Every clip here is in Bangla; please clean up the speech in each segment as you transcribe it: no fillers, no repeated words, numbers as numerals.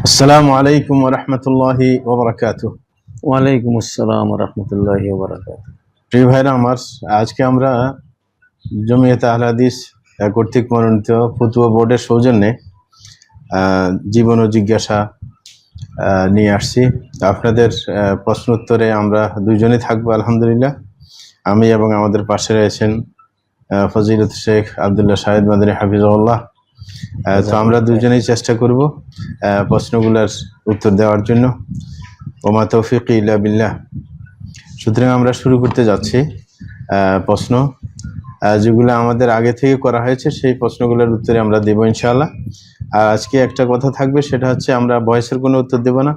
আসসালামু আলাইকুম ওয়া রাহমাতুল্লাহি ওয়া বারাকাতুহু। ওয়ালাইকুম আসসালাম ওয়া রাহমাতুল্লাহি ওয়া বারাকাতুহু। প্রিয় ভাইরা আমার, আজকে আমরা জমিয়তে আহলে হাদিস কর্তৃক মনোনীত ফতোয়া বোর্ডের সৌজন্যে জীবন ও জিজ্ঞাসা নিয়ে আসছি। আপনাদের প্রশ্ন উত্তরে আমরা দুইজনে থাকবো আলহামদুলিল্লাহ। আমি এবং আমাদের পাশে রয়েছেন ফজিলত শেখ আব্দুল্লাহ শাহেদ মাদানী হাফিজাহুল্লাহ। তো আমরা দুজনেই চেষ্টা করব প্রশ্নগুলোর উত্তর দেওয়ার জন্য। ওমা তৌফিক ইল্লা বিল্লাহ। সুতরাং আমরা শুরু করতে যাচ্ছি প্রশ্ন যেগুলো আমাদের আগে থেকে করা হয়েছে, সেই প্রশ্নগুলোর উত্তরে আমরা দেবো ইনশাআল্লাহ। আর আজকে একটা কথা থাকবে, সেটা হচ্ছে আমরা ভয়েসের কোনো উত্তর দেব না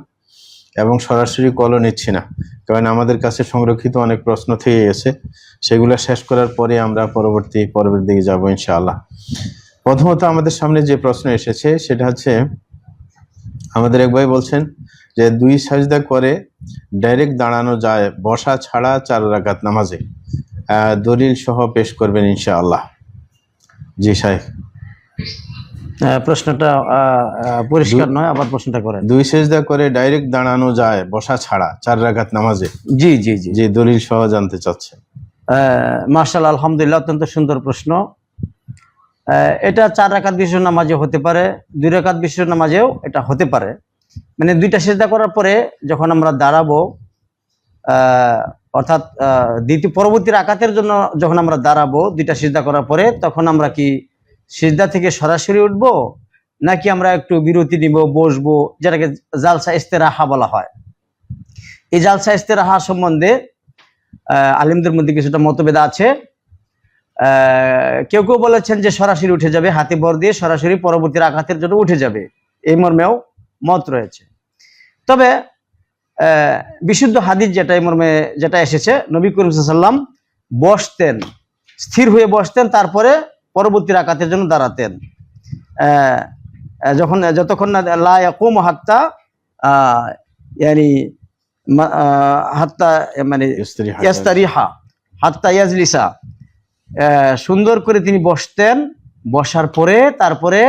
এবং সরাসরি কলও নিচ্ছি না, কারণ আমাদের কাছে সংরক্ষিত অনেক প্রশ্ন থেকে গেছে। সেগুলো শেষ করার পরে আমরা পরবর্তী দিকে যাব ইনশাআল্লাহ। প্রথমত আমাদের সামনে যে প্রশ্ন এসেছে সেটা হচ্ছে, আমাদের এক ভাই বলছেন যে 2 সাজদা করে ডাইরেক্ট দাঁড়ানো যায় বসা ছাড়া 4 রাকাত নামাজে, দলিল সহ পেশ করবেন ইনশাআল্লাহ। জি সাহেব। প্রশ্নটা পরিষ্কার নয়, আবার প্রশ্নটা করেন। 2 সাজদা করে ডাইরেক্ট দাঁড়ানো যায় বসা ছাড়া 4 রাকাত নামাজে। জি জি জি যে দলিল সহ জানতে চাচ্ছে। মাশাআল্লাহ, আলহামদুলিল্লাহ, অত্যন্ত সুন্দর প্রশ্ন। এটা 4 রাকাত বিশিষ্ট নামাজে হতে পারে, 2 রাকাত বিশিষ্ট নামাজেও এটা হতে পারে। মানে 2টা সিজদা করার পরে যখন আমরা দাঁড়াবো, অর্থাৎ পরবর্তী রাকাতের জন্য যখন আমরা দাঁড়াবো 2টা সিজদা করার পরে, তখন আমরা কি সিজদা থেকে সরাসরি উঠবো, নাকি আমরা একটু বিরতি নিব, বসবো, যেটাকে জালসা ইস্তেরাহা বলা হয়। এই জালসা ইস্তেরাহা সম্বন্ধে আলিমদের মধ্যে কিছুটা মতভেদ আছে। কেউ কেউ বলেছেন যে সরাসরি উঠে যাবে, হাতে ভর দিয়ে সরাসরি পরবর্তী রাকাতের জন্য উঠে যাবে, এই মর্মেও মত রয়েছে। তবে বিশুদ্ধ হাদিস যেটা এসেছে, নবী করিম সাল্লাল্লাহু আলাইহি ওয়াসাল্লাম বসতেন, স্থির হয়ে বসতেন, তারপরে পরবর্তী রাকাতের জন্য দাঁড়াতেন। যতক্ষণ না লা ইয়াকুম হাত্তা হাত্তা মানে ইয়াস্তারিহা হাত্তা ইয়াজলিসা, সুন্দর করে তিনি বসতেন, বসার পরে তারপরে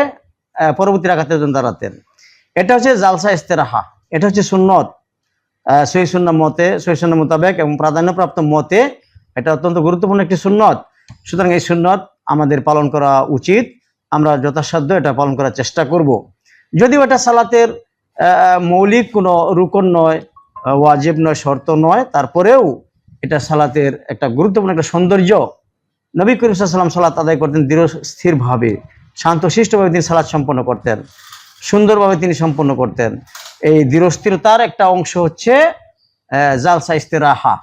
পরবর্তী রাকাতের জন্য দাঁড়াতেন। এটা হচ্ছে জালসা ইস্তেরাহা, এটা হচ্ছে সুন্নত। সহিহ সুন্নাহ মোতাবেক এবং প্রাধান্যপ্রাপ্ত মতে এটা অত্যন্ত গুরুত্বপূর্ণ একটি সুন্নত। সুতরাং এই সুন্নত আমাদের পালন করা উচিত। আমরা যথাসাধ্য এটা পালন করার চেষ্টা করব। যদিও এটা সালাতের মৌলিক কোনো রুকন নয়, ওয়াজিব নয়, শর্ত নয়, তারপরেও এটা সালাতের একটা গুরুত্বপূর্ণ একটা সৌন্দর্য। নবী করিম সাল্লাল্লাহু আলাইহি ওয়াসাল্লাম সালাত আদায় করতেন দৃঢ় স্থিরভাবে, শান্তশিষ্টভাবে তিনি সালাত সম্পন্ন করতেন, সুন্দরভাবে তিনি সম্পন্ন করতেন। এই দৃঢ়স্থিরতার একটা অংশ হচ্ছে জালসা ইস্তেরাহা।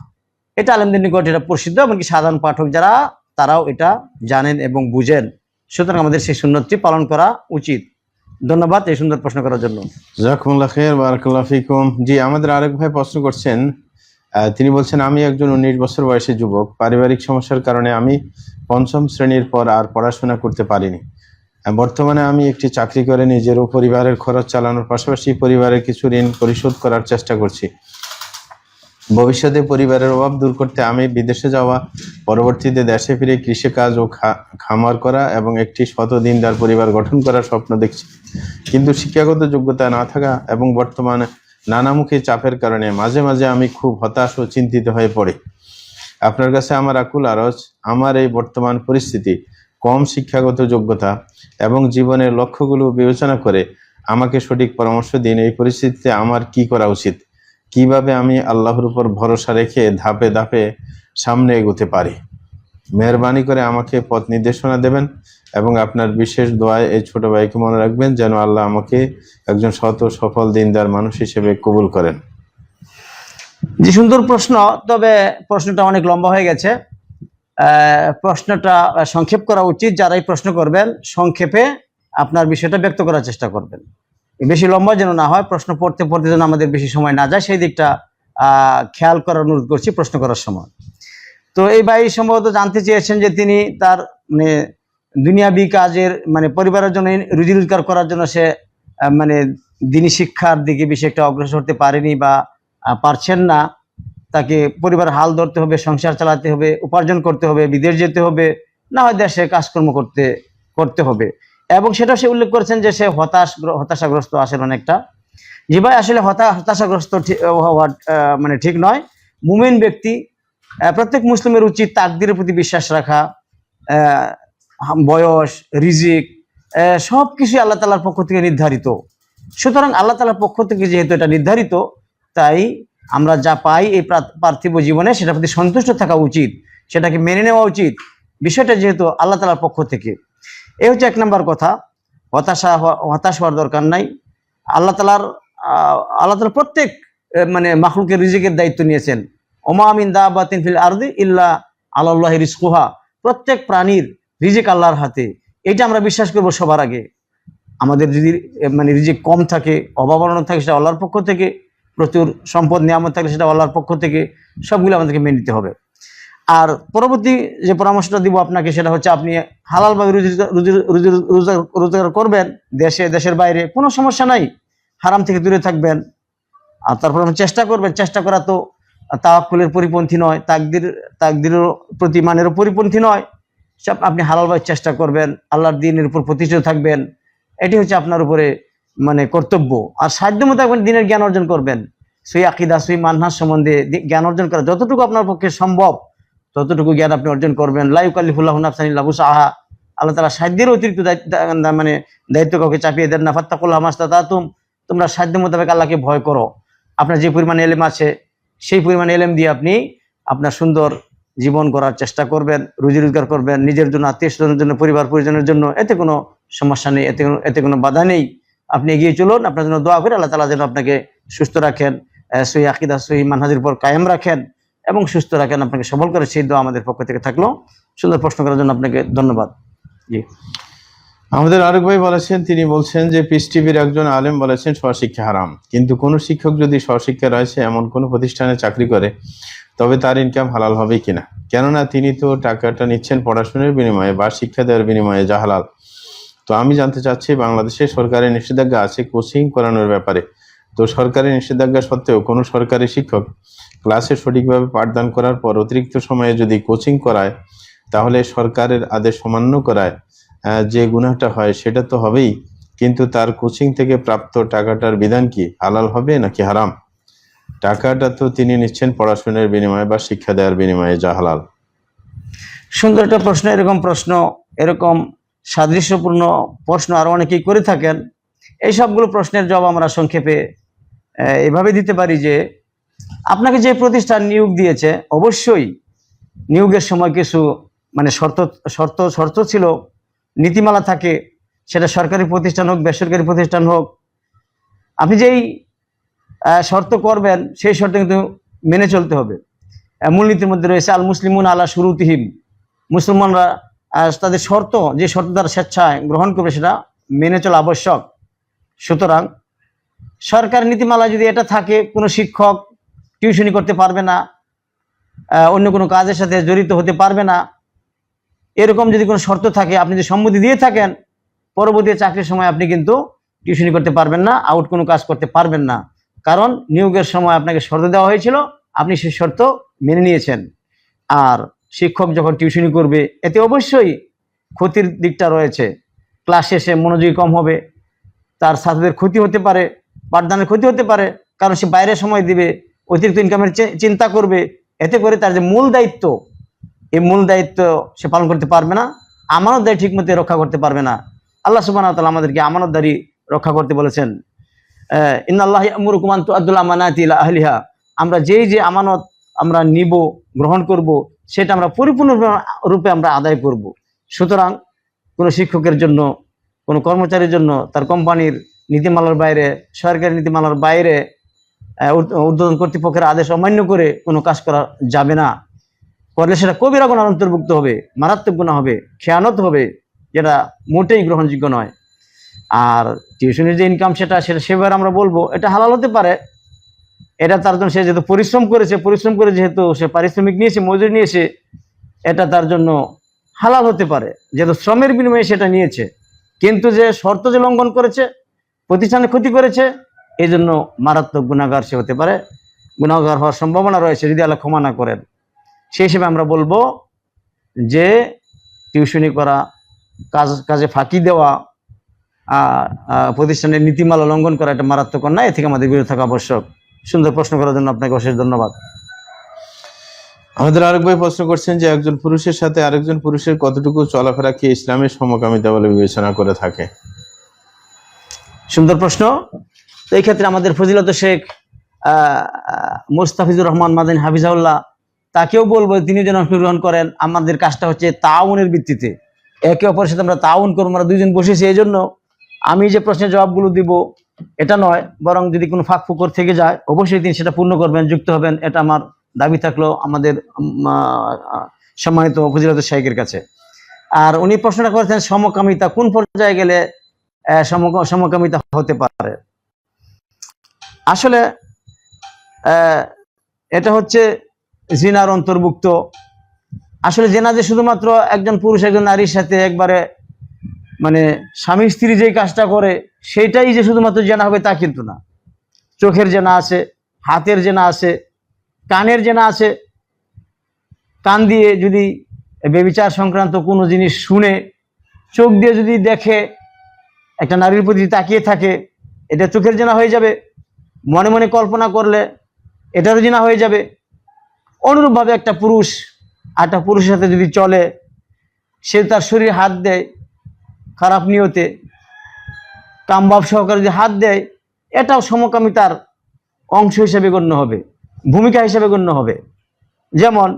এটা আলেমদের নিকট এটা প্রসিদ্ধ, এমনকি সাধারণ পাঠক যারা, তারাও এটা জানেন এবং বুঝেন। সুতরাং আমাদের সেই সুন্নতটি পালন করা উচিত। ধন্যবাদ এই সুন্দর প্রশ্ন করার জন্য। জাযাকুমুল্লাহ খাইর, বারাকাল্লাহু ফিকুম। জি, আমাদের আরেক ভাই প্রশ্ন করছেন, তিনি বলছেন, আমি একজন 19 বছর বয়সী যুবক। পারিবারিক সমস্যার কারণে আমি 5ম শ্রেণীর পর আর পড়াশোনা করতে পারিনি। বর্তমানে আমি একটি চাকরি করে নিজের ও পরিবারের খরচ চালানোর পাশাপাশি পরিবারের কিছু ঋণ পরিশোধ করার চেষ্টা করছি। ভবিষ্যতে পরিবারের অভাব দূর করতে আমি বিদেশে যাওয়া, পরবর্তীতে দেশে ফিরে কৃষিকাজ ও খামার করা এবং একটি শত দিনদার পরিবার গঠন করার স্বপ্ন দেখছি। কিন্তু শিক্ষাগত যোগ্যতা না থাকা এবং বর্তমানে নানামুখী চাপের কারণে মাঝে মাঝে আমি খুব হতাশ ও চিন্তিত হয়ে পড়ি। আপনার কাছে আমার আকুল আরজ, আমার এই বর্তমান পরিস্থিতি, কম শিক্ষাগত যোগ্যতা এবং জীবনের লক্ষ্যগুলো বিবেচনা করে আমাকে সঠিক পরামর্শ দিন। এই পরিস্থিতিতে আমার কি করা উচিত? কিভাবে আমি আল্লাহর উপর ভরসা রেখে ধাপে ধাপে সামনে এগোতে পারি? মেহরবানি করে আমাকে পথ নির্দেশনা দেবেন এবং আপনার বিশেষ দোয়ায় এই ছোট ভাইকে মনে রাখবেন, যেন আল্লাহ আমাকে একজন সৎ ও সফল দিনদার মানুষ হিসেবে কবুল করেন। জি, সুন্দর প্রশ্ন, তবে প্রশ্নটা অনেক লম্বা হয়ে গেছে। প্রশ্নটা সংক্ষেপ করা উচিত। যারাই প্রশ্ন করবেন সংক্ষেপে আপনার বিষয়টা ব্যক্ত করার চেষ্টা করবেন, বেশি লম্বা যেন না হয়। প্রশ্ন পড়তে পড়তে যেন আমাদের বেশি সময় না যায়, সেই দিকটা খেয়াল করার অনুরোধ করছি প্রশ্ন করার সময়। তো এই ভাই সম্ভবত জানতে চেয়েছেন যে তিনি তার মানে দুনিয়াবি কাজের, মানে পরিবারের জন্য রুজি রোজগার করার জন্য সে মানে দিনী শিক্ষার দিকে বেশি একটা অগ্রসর হতে পারেনি বা পারছেন না। তাকে পরিবার হাল ধরতে হবে, সংসার চালাতে হবে, উপার্জন করতে হবে, বিদেশ যেতে হবে, না হয় দেশে কাজকর্ম করতে হবে। এবং সেটা সে উল্লেখ করেছেন যে সে হতাশাগ্রস্ত আসেন অনেকটা। জি ভাই, আসলে হতাশাগ্রস্ত হওয়া মানে ঠিক নয়। মুমিন ব্যক্তি, প্রত্যেক মুসলিমের উচিত তাকদীরের প্রতি বিশ্বাস রাখা। বয়স, রিজিক, সবকিছু আল্লাহ তাআলার পক্ষ থেকে নির্ধারিত। সুতরাং আল্লাহ তাআলার পক্ষ থেকে যেহেতু এটা নির্ধারিত, তাই আমরা যা পাই এই পার্থিব জীবনে সেটার প্রতি সন্তুষ্ট থাকা উচিত, সেটাকে মেনে নেওয়া উচিত, বিষয়টা যেহেতু আল্লাহ তাআলার পক্ষ থেকে। এই হচ্ছে 1 নম্বর কথা। হতাশ হওয়ার দরকার নাই। আল্লাহ তাআলা প্রত্যেক মানে মাখলুকের রিজিকের দায়িত্ব নিয়েছেন। ওমা মিন দাবাতিন ফিল আরদি ইল্লা আলাল্লাহি রিজকুহা। প্রত্যেক প্রাণীর রিজিক আল্লাহর হাতে, এটা আমরা বিশ্বাস করব সবার আগে। আমাদের যদি মানে রিজিক কম থাকে, অভাব অনটন থাকে, সেটা আল্লাহর পক্ষ থেকে। প্রচুর সম্পদ নিয়ামত থাকলে সেটা আল্লাহর পক্ষ থেকে। সবগুলো আমাদেরকে মেনে নিতে হবে। আর পরবর্তী যে পরামর্শটা দিব আপনাকে, সেটা হচ্ছে আপনি হালালভাবে রোজগার করবেন, দেশের বাইরে, কোনো সমস্যা নাই। হারাম থেকে দূরে থাকবেন। আর তারপর আপনি চেষ্টা করবেন। চেষ্টা করা তো তাওয়াক্কুলের পরিপন্থী নয়, তাকদীরের প্রতি মানেরও পরিপন্থী নয়। সব আপনি হালালভাবে চেষ্টা করবেন, আল্লাহর দ্বীনের উপর প্রতিষ্ঠিত থাকবেন। এটি হচ্ছে আপনার উপরে মানে কর্তব্য। আর সাধ্যমতো আপনি দ্বীনের জ্ঞান অর্জন করবেন। সই আকীদা, সই মানহাজ সম্বন্ধে জ্ঞান অর্জন করা যতটুকু আপনার পক্ষে সম্ভব, ততটুকু জ্ঞান আপনি অর্জন করবেন। লা ইউকাল্লিফুল্লাহু নাফসান ইল্লা উসআহা। আল্লাহ তাআলা সাধ্যের অতিরিক্ত দায়িত্ব কাউকে চাপিয়ে দেন না। ফাত্তাকুল্লাহ মাস্তাতাতুম। তোমরা সাধ্য মোতাবেক আল্লাহকে ভয় করো। আপনার যে পরিমাণ এলেম আছে, সেই পরিমাণ এলেম দিয়ে আপনি আপনার সুন্দর জীবন গড়ার চেষ্টা করবেন, রুজি রোজগার করবেন, নিজের জন্য, আত্মীয় স্বজনের জন্য, পরিবার পরিজনের জন্য। এতে কোনো সমস্যা নেই, এতে কোনো বাধা নেই। আপনি এগিয়ে চলুন। আপনার জন্য দোয়া করে আল্লাহ তাআলা যেন আপনাকে সুস্থ রাখেন, সহি আকীদা, সহি মানহাজের উপর কায়েম রাখেন এবং সুস্থ রাখেন, আপনাকে সবল করে, সেই দোয়া আমাদের পক্ষ থেকে থাকলো। সুন্দর প্রশ্ন করার জন্য আপনাকে ধন্যবাদ। জি, আমাদের আরেক ভাই বলেছেন, তিনি বলছেন যে পিস টিভির একজন আলেম বলেছেন স্বশিক্ষা হারাম, কিন্তু কোনো শিক্ষক যদি স্বশিক্ষা রয়েছে এমন কোনো প্রতিষ্ঠানে চাকরি করে, তবে তার ইনকাম হালাল হবে কিনা? কেননা তিনি তো টাকাটা নিচ্ছেন পড়াশোনার বিনিময়ে বা শিক্ষা দেওয়ার বিনিময়ে, যা হালাল। তো আমি জানতে চাচ্ছি, বাংলাদেশে সরকারি নিষেধাজ্ঞা আছে কোচিং করানোর ব্যাপারে। তো সরকারি নিষেধাজ্ঞা সত্ত্বেও কোনো সরকারি শিক্ষক ক্লাসে সঠিকভাবে পাঠদান করার পর অতিরিক্ত সময়ে যদি কোচিং করায়, তাহলে সরকারের আদেশ অমান্য করায় যে গুনাহটা হয় সেটা তো হবেই, কিন্তু তার কোচিং থেকে প্রাপ্ত টাকাটার বিধান কি? হালাল হবে নাকি হারাম? টাকাটা তো তিনি নিচ্ছেন পড়াশোনার বিনিময়ে বা শিক্ষা দেওয়ার বিনিময়ে, যা হালাল। সুন্দর একটা প্রশ্ন। এরকম সাদৃশ্যপূর্ণ প্রশ্ন আরো অনেকেই করে থাকেন। এই সবগুলো প্রশ্নের জবাব আমরা সংক্ষেপে এভাবে দিতে পারি যে, আপনাকে যে প্রতিষ্ঠান নিয়োগ দিয়েছে, অবশ্যই নিয়োগের সময় কিছু মানে শর্ত ছিল, নীতিমালা থাকে। সেটা সরকারি প্রতিষ্ঠান হোক, বেসরকারি প্রতিষ্ঠান হোক, আপনি যেই শর্ত করবেন সেই শর্ত কিন্তু মেনে চলতে হবে। মূলনীতির মধ্যে রয়েছে আল মুসলিমুন আলা শুরুতিহিম। মুসলমানরা তাদের যে শর্ত তারা স্বেচ্ছায় গ্রহণ করবে, সেটা মেনে চলা আবশ্যক। সুতরাং সরকার নীতিমালা যদি এটা থাকে, কোনো শিক্ষক টিউশনি করতে পারবে না, অন্য কোনো কাজের সাথে জড়িত হতে পারবে না, এরকম যদি কোনো শর্ত থাকে, আপনি যদি সম্মতি দিয়ে থাকেন, পরবর্তী চাকরির সময় আপনি কিন্তু টিউশনি করতে পারবেন না, আউট কোনো কাজ করতে পারবেন না। কারণ নিয়োগের সময় আপনাকে শর্ত দেওয়া হয়েছিল, আপনি সেই শর্ত মেনে নিয়েছেন। আর শিক্ষক যখন টিউশনি করবে, এতে অবশ্যই ক্ষতির দিকটা রয়েছে। ক্লাস শেষে মনোযোগী কম হবে, তার ছাত্রদের ক্ষতি হতে পারে, পাঠদানের ক্ষতি হতে পারে, কারণ সে বাইরে সময় দিবে, অতিরিক্ত ইনকামের চিন্তা করবে। এতে করে তার যে মূল দায়িত্ব, এই মূল দায়িত্ব সে পালন করতে পারবে না, আমানতদারি ঠিক মতো রক্ষা করতে পারবে না। আল্লাহ সুবহানাহু ওয়া তাআলা আমাদেরকে আমানতদারি রক্ষা করতে বলেছেন। ইন্নাল্লাহা ইয়া'মুরুকুম আন তু'আদ্দুল আমানাতি ইলা আহলিহা। আমরা যে আমানত আমরা নিব, গ্রহণ করব, সেটা আমরা পরিপূর্ণ রূপে আমরা আদায় করব। সুতরাং কোনো শিক্ষকের জন্য, কোনো কর্মচারীর জন্য তার কোম্পানির নীতিমালার বাইরে, সরকারি নীতিমালার বাইরে ঊর্ধ্বতন কর্তৃপক্ষের আদেশ অমান্য করে কোনো কাজ করা যাবে না। করলে সেটা কবিরা গুনার অন্তর্ভুক্ত হবে, মারাত্মক গুনাহ হবে, খেয়ানত হবে, যেটা মোটেই গ্রহণযোগ্য নয়। আর টিউশনের যে ইনকাম, সেটা সেবার আমরা বলবো এটা হালাল হতে পারে। এটা তার জন্য, সে যেহেতু পরিশ্রম করে যেহেতু সে পারিশ্রমিক নিয়েছে, মজুরি নিয়েছে, এটা তার জন্য হালাল হতে পারে, যেহেতু শ্রমের বিনিময়ে সেটা নিয়েছে। কিন্তু যে শর্ত যে লঙ্ঘন করেছে, প্রতিষ্ঠানে ক্ষতি করেছে, এই জন্য মারাত্মক গুনাহগার সে হতে পারে, গুনাহগার হওয়ার সম্ভাবনা রয়েছে যদি আল্লাহ ক্ষমা না করেন। সেই হিসেবে আমরা বলবো যে টিউশনি করা, কাজে ফাঁকি দেওয়া, প্রতিষ্ঠানের নীতিমালা লঙ্ঘন করা এটা মারাত্মক অন্যায়, এ থেকে আমাদের বিরত থাকা আবশ্যক। সুন্দর প্রশ্ন করার জন্য আপনাকে অশেষ ধন্যবাদ। আমাদের আরেক ভাই প্রশ্ন করছেন যে একজন পুরুষের সাথে আরেকজন পুরুষের কতটুকু চলাফেরা কি ইসলামের সমকামিতা বলে বিবেচনা করে থাকে? সুন্দর প্রশ্ন। তো এই ক্ষেত্রে আমাদের ফজিলত শেখ মুস্তাফিজুর রহমান মাদানী হাফিজাউল্লাহ, তাকেও বলবো তিনি যেন অংশগ্রহণ করেন। আমাদের কাজটা হচ্ছে তাউনের ভিত্তিতে, একে অপরের সাথে আমরা তাউন করবো। আমরা দুইজন বসেছি, এই জন্য আমি যে প্রশ্নের জবাবগুলো দিব এটা নয়, বরং যদি কোনো ফাঁক ফুকর থেকে যায় অবশ্যই তিনি সেটা পূর্ণ করবেন, যুক্ত হবেন। এটা আমার দাবি থাকলো আমাদের সম্মানিত ফজিলত শেখের কাছে। আর উনি প্রশ্নটা করেছেন সমকামিতা কোন পর্যায়ে গেলে সমকামিতা হতে পারে। আসলে এটা হচ্ছে জিনার অন্তর্ভুক্ত। আসলে জেনা যে শুধুমাত্র একজন পুরুষ একজন নারীর সাথে একবারে মানে স্বামী স্ত্রী যে কাজটা করে সেটাই যে শুধুমাত্র জেনা হবে তা কিন্তু না। চোখের জেনা আছে, হাতের জেনা আছে, কানের জেনা আছে। কান দিয়ে যদি ব্যভিচার সংক্রান্ত কোনো জিনিস শুনে, চোখ দিয়ে যদি দেখে, একটা নারীর প্রতি তাকিয়ে থাকে, এটা চোখের জেনা হয়ে যাবে। মনে মনে কল্পনা করলে এটারও জেনা হয়ে যাবে। অনুরূপভাবে একটা পুরুষ আরেকটা পুরুষের সাথে যদি চলে, সে তার শরীরে হাত দেয় খারাপ নিয়তে, কামভাব সহকারে যদি হাত দেয়, এটাও সমকামিতার অংশ হিসেবে গণ্য হবে, ভূমিকা হিসেবে গণ্য হবে। যেমন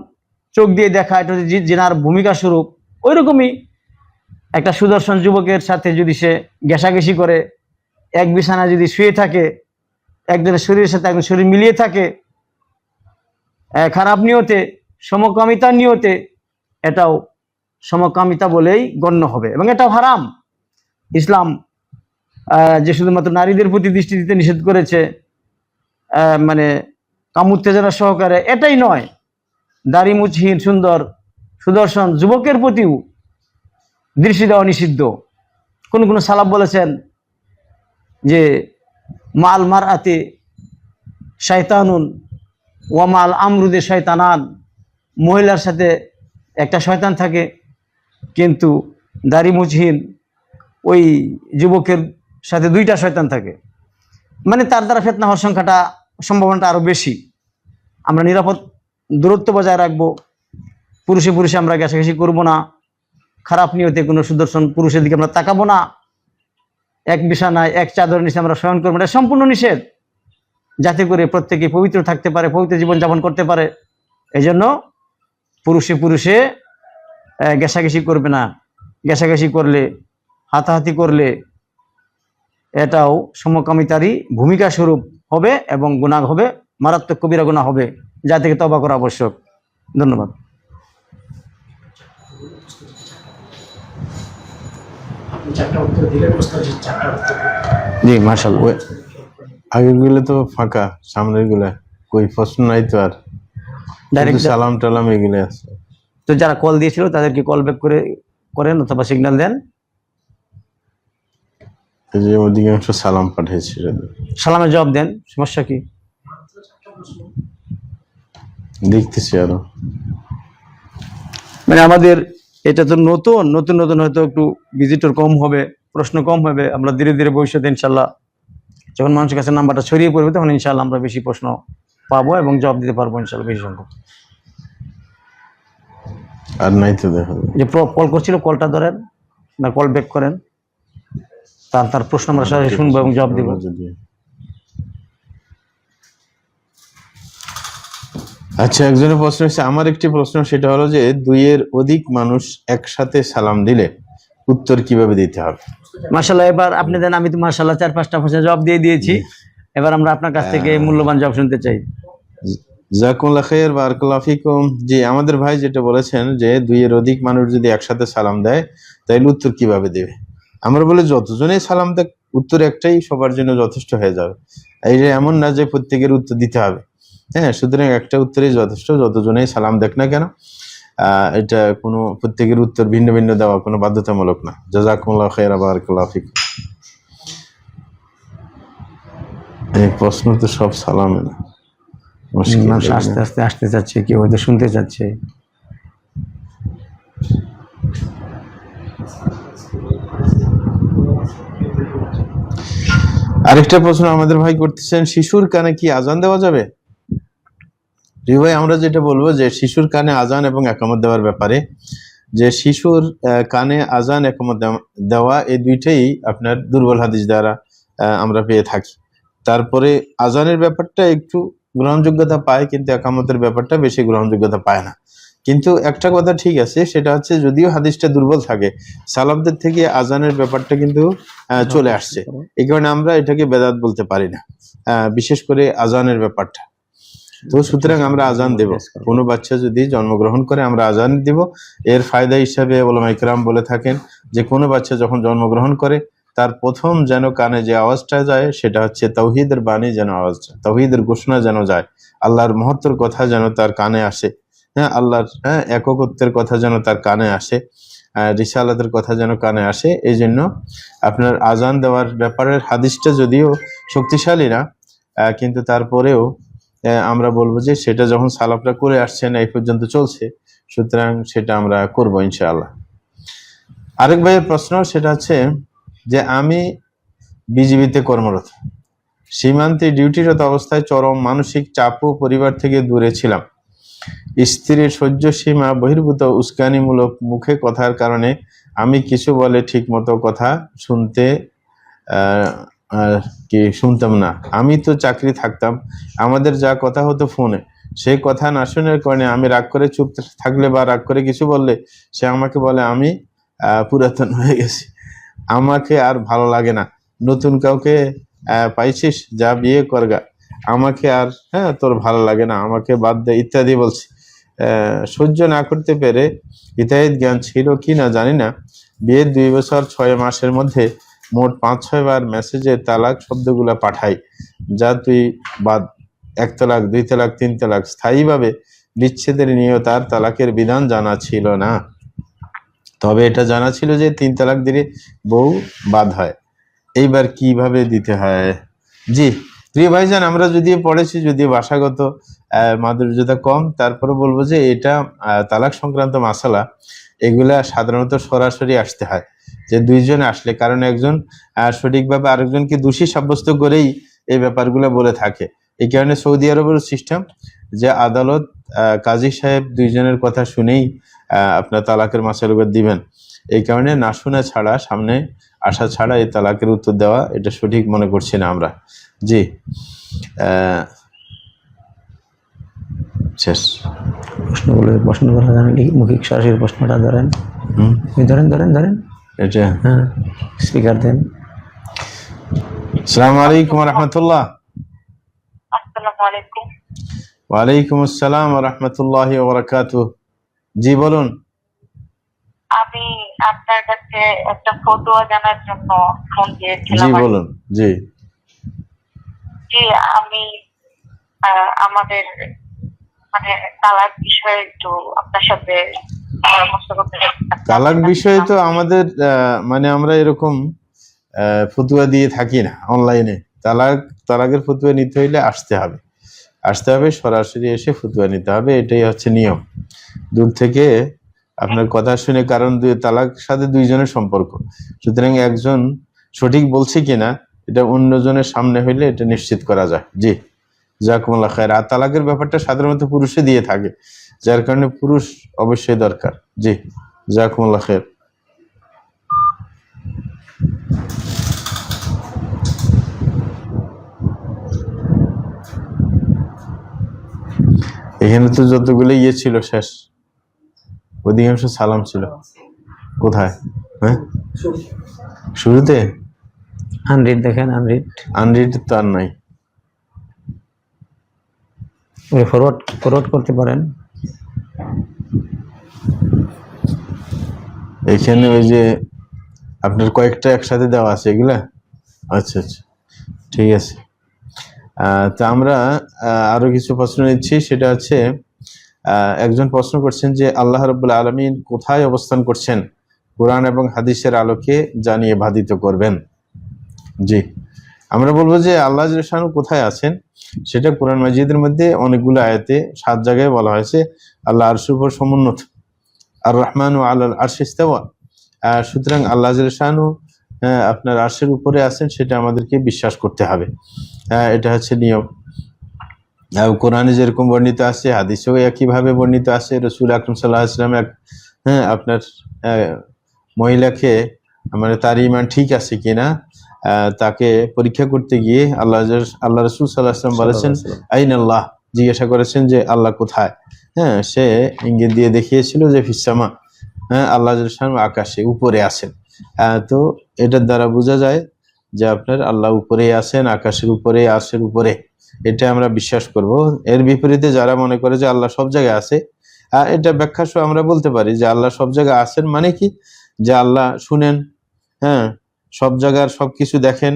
চোখ দিয়ে দেখা, এটা যদি জিনার ভূমিকা স্বরূপ, ওই রকমই একটা সুদর্শন যুবকের সাথে যদি সে ঘেঁষাঘেঁষি করে, এক বিছানায় যদি শুয়ে থাকে, একজনের শরীরের সাথে একজন শরীর মিলিয়ে থাকে খারাপ নিয়তে, সমকামিতার নিয়তে, এটাও সমকামিতা বলেই গণ্য হবে এবং এটাও হারাম। ইসলাম যে শুধুমাত্র নারীদের প্রতি দৃষ্টি দিতে নিষেধ করেছে মানে কামুত্তেজনা সহকারে, এটাই নয়, দাড়ি মুছহীন সুন্দর সুদর্শন যুবকের প্রতিও দৃষ্টি দেওয়া নিষিদ্ধ। কোন কোন সালাফ বলেছেন যে মাল মারআতি শয়তানুন ওয়া মাল আমরুদে শয়তানান, মহিলার সাথে একটা শয়তান থাকে, কিন্তু দাড়ি মুছহীন ওই যুবকের সাথে দুইটা শয়তান থাকে। মানে তার দ্বারা ফিতনা হওয়ার সম্ভাবনাটা আরো বেশি। আমরা নিরাপদ দূরত্ব বজায় রাখবো, পুরুষে পুরুষে আমরা ঘেঁষাঘেঁষি করবো না, খারাপ নিয়তে কোনো সুদর্শন পুরুষের দিকে আমরা তাকাবো না, এক বিছানায় এক চাদরের নিচে আমরা শয়ন করবো, এটা সম্পূর্ণ নিষেধ, যাতে করে প্রত্যেকে পবিত্র থাকতে পারে, পবিত্র জীবনযাপন করতে পারে। এই জন্য পুরুষে পুরুষে ঘেঁষাঘেঁষি করবে না। ঘেঁষাঘেঁষি করলে, হাতাহাতি করলে এটাও সমকামিতারই ভূমিকা স্বরূপ হবে এবং গুনাহ হবে, মারাত্মক কবিরা গুনাহ হবে, যা থেকে তওবা করা আবশ্যক। ধন্যবাদ। জি মাশাআল্লাহ। আগের গুলো তো ফাঁকা, সামনের গুলা কই প্রশ্ন নাই তো, আর ডাইরেক্ট সালাম টালাম এগুলো আছে। তো যারা কল দিয়েছিল তাদেরকে কল ব্যাক করেন অথবা সিগন্যাল দেন। এই যে অধিকাংশ সালাম পাঠিয়েছে, সালামের জবাব দেন, সমস্যা কি? দেখতেছি আরো, মানে আমাদের এটা তো নতুন নতুন নতুন, হয়তো একটু ভিজিটর কম হবে, প্রশ্ন কম হবে। আমরা ধীরে ধীরে ভবিষ্যতে ইনশাল্লাহ যখন মানুষের কাছে নাম্বারটা ছড়িয়ে পড়বে, তখন ইনশাল্লাহ আমরা বেশি প্রশ্ন পাবো এবং জবাব দিতে পারবো ইনশাল্লাহ বেশি সংখ্যক। আর নাই তো দেখো, যে কল করছিল কলটা ধরেন না, কল ব্যাক করেন, তার প্রশ্ন আমরা সরাসরি শুনবো এবং জবাব দিব। আচ্ছা, একজনের প্রশ্ন হচ্ছে, আমার একটি প্রশ্ন, সেটা হলো যে দুইয়ের অধিক মানুষ একসাথে সালাম দিলে উত্তর কিভাবে দিতে হবে? মাশাআল্লাহ, এবার আপনি দেন। আমি তো মাশাআল্লাহ 4-5টা প্রশ্নের জবাব দিয়ে দিয়েছি। এবার আমরা আপনার কাছ থেকে মূল্যবান জবাব শুনতে চাই। জাযাকুমুল্লাহ খাইর, বারাকাল্লাহু ফিকুম। জি, আমাদের ভাই যেটা বলেছেন যে দুইয়ের অধিক মানুষ যদি একসাথে সালাম দেয় তাহলে উত্তর কিভাবে দেবে? আমরা বলি যতজনেই সালাম দেয় উত্তর একটাই সবার জন্য যথেষ্ট হয়ে যাবে। এই যে এমন না যে প্রত্যেকের উত্তর দিতে হবে, হ্যাঁ, সুতরাং একটা উত্তরই যথেষ্ট, যতজনেই সালাম দেখ না কেন। এটা কোনো প্রত্যেকের উত্তর ভিন্ন ভিন্ন দেওয়া কোনো বাধ্যতামূলক না। জাযাকুমুল্লাহ খাইর, বারাকাল্লাহু ফিকুম। এই প্রশ্ন তো সব সালামে না, মানুষ আস্তে আস্তে আসতে চাচ্ছে, কেউ হয়তো শুনতে চাচ্ছে। আরেকটা প্রশ্ন আমাদের ভাই করতেছেন, শিশুর কানে কি আজান দেওয়া যাবে? ভাই আমরা যেটা বলবো যে শিশুর কানে আজান এবং একামত দেওয়ার ব্যাপারে, যে শিশুর কানে আজান একামত দেওয়া এই দুইটাই আপনার দুর্বল হাদিস দ্বারা আমরা পেয়ে থাকি। তারপরে আজানের ব্যাপারটা একটু গ্রহণযোগ্যতা পায়, কিন্তু একামতের ব্যাপারটা বেশি গ্রহণযোগ্যতা পায় না। কিন্তু একটা কথা ঠিক আছে, সেটা হচ্ছে যদিও হাদিসটা দুর্বল থাকে, সালাফদের থেকে আজানের ব্যাপারটা কিন্তু চলে আসছে। এই কারণে আমরা এটাকে বেদাত বলতে পারি না, বিশেষ করে আজানের ব্যাপারটা। তো সুতরাং আমরা আজান দেব, কোনো বাচ্চা যদি জন্মগ্রহণ করে আমরা আজান দিব। এর ফায়দা হিসাবে ওলামা ইকরাম বলে থাকেন যে কোনো বাচ্চা যখন জন্মগ্রহণ করে তার প্রথম যেন কানে যে আওয়াজটা যায় সেটা হচ্ছে তাওহীদের বাণী, যেন আওয়াজটা তাওহীদের ঘোষণা যেন যায়, আল্লাহর মহত্বর কথা যেন তার কানে আসে, হ্যাঁ, আল্লাহর একত্বের কথা যেন তার কানে আসে, রিসালাতের কথা যেন কানে আসে। এই জন্য আপনার আজান দেওয়ার ব্যাপারের হাদিসটা যদিও শক্তিশালী না, কিন্তু তারপরেও আমরা বলবো যে সেটা যখন সালাফরা করে আসছেন এই পর্যন্ত চলছে, সুতরাং সেটা আমরা করবো ইনশাআল্লাহ। আরেক ভাইয়ের প্রশ্ন, সেটা হচ্ছে যে আমি বিজিবিতে কর্মরত, সীমান্তে ডিউটিরত অবস্থায় চরম মানসিক চাপ ও পরিবার থেকে দূরে ছিলাম। স্ত্রীর সহ্য সীমা বহির্ভূত উস্কানিমূলক মুখে কথার কারণে আমি কিছু বলে ঠিক মতো কথা শুনতাম না। আমি তো চাকরি থাকতাম, আমাদের যা কথা হতো ফোনে, সেই কথা না শোনার কারণে আমি রাগ করে চুপ থাকলে বা রাগ করে কিছু বললে সে আমাকে বলে আমি পুরাতন হয়ে গেছি, আমাকে আর ভালো লাগে না, নতুন কাউকে পাইছিস, যা বিয়ে করগা, আমাকে আর তোর ভালো লাগে না, আমাকে বাদ দে ইত্যাদি বলছি। সহ্য না করতে পেরে হিতাহিত জ্ঞান ছিল কি না জানি না, বিয়ের 2 বছর 6 মাসের মধ্যে মোট 5-6 বার মেসেজে তালাক শব্দগুলা পাঠাই, যা তুই বাদ, 1 তালাক, 2 তালাক, 3 তালাক। স্থায়ীভাবে বিচ্ছেদের নিয়েও তার তালাকের বিধান জানা ছিল না, তবে এটা জানা ছিল যে 3 তালাক দিলে বউ বাদ হয়। এইবার কিভাবে দিতে হয়? জি প্রিয় ভাইজান, আমরা যদিও পড়েছি, যদিও ভাষাগত মাধুর্যতা কম, তারপরে বলবো যে এটা তালাক সংক্রান্ত মাসালা, এগুলা সাধারণত সরাসরি আসতে হয়, যে 2 জন আসলে, কারণ একজন সঠিকভাবে আরেকজনকে দোষী সাব্যস্ত করেই এই ব্যাপারগুলো বলে থাকে। এই কারণে সৌদি আরবের সিস্টেম যে আদালত কাজী সাহেব 2 জনের কথা শুনেই আপনার তালাকের মাসালাগুলো দিবেন। এই কারণে না শোনা ছাড়া, সামনে আসা ছাড়া এই তালাকের উত্তর দেওয়া এটা সঠিক মনে করছি না আমরা। জি শেষ প্রশ্ন করা জানেন, মৌখিক সরাসরি প্রশ্নটা ধরেন, ধরেন এটা, হ্যাঁ, স্পিকার দেন। আসসালামু আলাইকুম ওয়া রাহমাতুল্লাহ। আসসালামু আলাইকুম। ওয়ালাইকুম আসসালাম ওয়া রাহমাতুল্লাহি ওয়া বারাকাতুহু। জি বলুন। আমি আপনার কাছে একটা ফতোয়া জানার জন্য ফোন দিয়েছিলাম। জি বলুন। জি আমি আমাদের মানে তালাক বিষয়ে একটু আপনার সাথে পরামর্শ করতে চাই। তালাক বিষয়ে তো আমাদের মানে আমরা এরকম ফতুয়া দিয়ে থাকি না অনলাইনে। তালাকের ফতুয়া নিতে হইলে আসতে হবে, সরাসরি এসে ফতুয়া নিতে হবে, এটাই হচ্ছে নিয়ম। দূর থেকে আপনার কথা শুনে, কারণ তালাক সাথে 2 জনের সম্পর্ক, সুতরাং একজন সঠিক বলছে কিনা এটা অন্যজনের সামনে হইলে এটা নিশ্চিত করা যায়। জি জাযাকুমুল্লাহ খায়র। আর তালাকের ব্যাপারটা সাধারণত পুরুষে দিয়ে থাকে, যার কারণে পুরুষ অবশ্যই দরকার। জি জাযাকুমুল্লাহ খায়র। এখানে তো যতগুলো ছিল শেষ, অধিকাংশ সালাম ছিল। কোথায়? হ্যাঁ শুরুতে আনরিড দেখেন, আনরিড তো আর নাই। ফরওয়ার্ড করতে পারেন। এখানে ওই যে আপনার কয়েকটা একসাথে দেওয়া আছে এগুলা। আচ্ছা ঠিক আছে। তা আমরা আরো কিছু প্রশ্ন নিচ্ছি। সেটা হচ্ছে একজন প্রশ্ন করছেন যে আল্লাহ রাব্বুল আলামিন কোথায় অবস্থান করছেন, কোরআন এবং হাদিসের আলোকে জানিয়ে বাধিত করবেন। জি আমরা বলবো যে আল্লাহ জাল্লাহু কোথায় আছেন সেটা কোরআন মাজিদের মধ্যে অনেকগুলো আয়াতে 7 জায়গায় বলা হয়েছে। আল্লাহ আরশের উপর সমুন্নত, আর রহমানু আলাল আরশি ইস্তাওয়া, সুতরাং আল্লাহ শানু আপনার আরশের উপরে আছেন, সেটা আমাদেরকে বিশ্বাস করতে হবে। এটা হচ্ছে নিয়ম। কোরআনে যেরকম বর্ণিত আছে, হাদিসেও একইভাবে বর্ণিত আছে। রসুল আকরম সাল্লাল্লাহু আলাইহি ওয়াসাল্লাম আপনার মহিলাকে, মানে তার ইমান ঠিক আছে কিনা তাকে পরীক্ষা করতে গিয়ে আল্লাহ রসুল সাল্লাল্লাহু আলাইহি ওয়াসাল্লাম বলেছেন আইন আল্লাহ, জিজ্ঞাসা করেছেন যে আল্লাহ কোথায়। সে ইঙ্গিত দিয়ে দেখিয়েছিল যে ফিসামা, আল্লাহ আকাশে উপরে আছেন। তো এটার দ্বারা বোঝা যায় যে আপনার আল্লাহ উপরে আছেন, আকাশের উপরে, আরশের উপরে, এটা আমরা বিশ্বাস করব। এর বিপরীতে যারা মনে করে যে আল্লাহ সব জায়গায় আছে, এটা ব্যাখ্যা সহ আমরা বলতে পারি যে আল্লাহ সব জায়গায় আছেন মানে কি, যে আল্লাহ শুনেন, সব জায়গার সবকিছু দেখেন,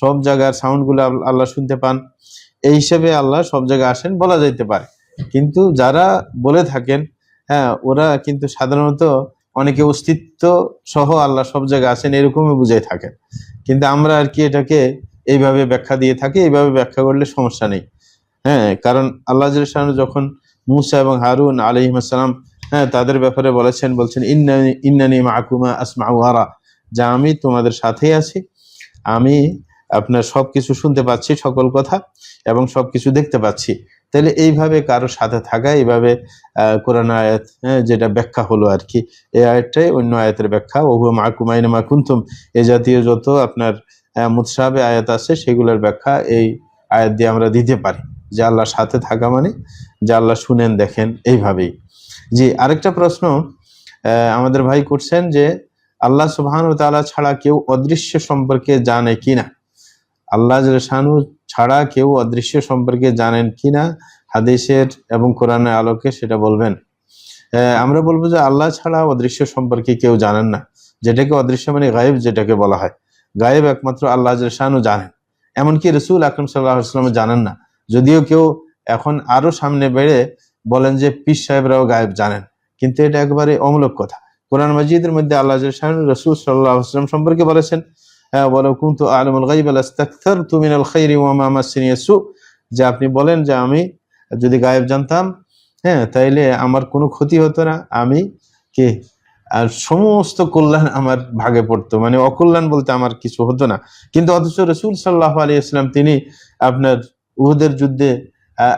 সব জায়গার সাউন্ড গুলো আল্লাহ শুনতে পান, এই হিসেবে আল্লাহ সব জায়গায় আসেন বলা যাইতে পারে। কিন্তু যারা বলে থাকেন ওরা কিন্তু সাধারণত অনেকে অস্তিত্ব সহ আল্লাহ সব জায়গায় আছেন এরকমই বুঝাই থাকেন। কিন্তু আমরা আর কি এটাকে এইভাবে ব্যাখ্যা দিয়ে থাকি। এইভাবে ব্যাখ্যা করলে সমস্যা নেই। কারণ আল্লাহ যখন মুসা এবং হারুন আলাইহিস সালাম তাদের ব্যাপারে বলছেন ইন্নানি মাকুমা আসমাউ ওয়া আরা, যা আমি তোমাদের সাথেই আছি, আমি আপনার সবকিছু শুনতে পাচ্ছি, সকল কথা, এবং সবকিছু দেখতে পাচ্ছি। তাহলে এইভাবে কারোর সাথে থাকা, এইভাবে কোরআন আয়াত যেটা ব্যাখ্যা হলো আর কি, এই আয়াতটাই অন্য আয়াতের ব্যাখ্যা। ওহু মাকুম আইনামা কুনতুম, এ জাতীয় যত আপনার মুতশাবিহ আয়াত আছে সেগুলোর ব্যাখ্যা এই আয়াত দিয়ে আমরা দিতে পারি, যে আল্লাহর সাথে থাকা মানে যে আল্লাহ শুনেন, দেখেন, এইভাবেই। জি, আরেকটা প্রশ্ন আমাদের ভাই করছেন যে আল্লাহ সুবহানাহু ওয়া তাআলা ছাড়া কেউ অদৃশ্য সম্পর্কে জানে কিনা? আল্লাহ শানু ছাড়া কেউ অদৃশ্য সম্পর্কে জানেন কিনা, হাদিসের এবং কোরআনের আলোকে সেটা বলবেন। আমরা বলবো যে আল্লাহ ছাড়া অদৃশ্য সম্পর্কে কেউ জানেন না। যেটাকে অদৃশ্য মানে গায়েব যেটাকে বলা হয়, গায়েব একমাত্র আল্লাহ শানু জানেন। এমনকি রসুল আকরম সাল্লাল্লাহু আলাইহি ওয়াসাল্লাম জানেন না। যদিও কেউ এখন আরো সামনে বেড়ে বলেন যে পীর সাহেবরাও গায়েব জানেন, কিন্তু এটা একেবারে অমূলক কথা। কোরআন মাজিদের মধ্যে আল্লাহ শানু রসুল সাল্লাল্লাহু আলাইহি ওয়াসাল্লাম সম্পর্কে বলেছেন, যে আপনি বলেন যে আমি যদি গায়েব জানতাম তাইলে আমার কোনো ক্ষতি হতো না, আমি কে আর সমস্ত কল্যাণ আমার ভাগে পড়তো, মানে অকল্যাণ বলতে আমার কিছু হতো না। কিন্তু অথচ রাসূল সাল্লাল্লাহু আলাইহি ওয়াসাল্লাম তিনি আপনার উহুদের যুদ্ধে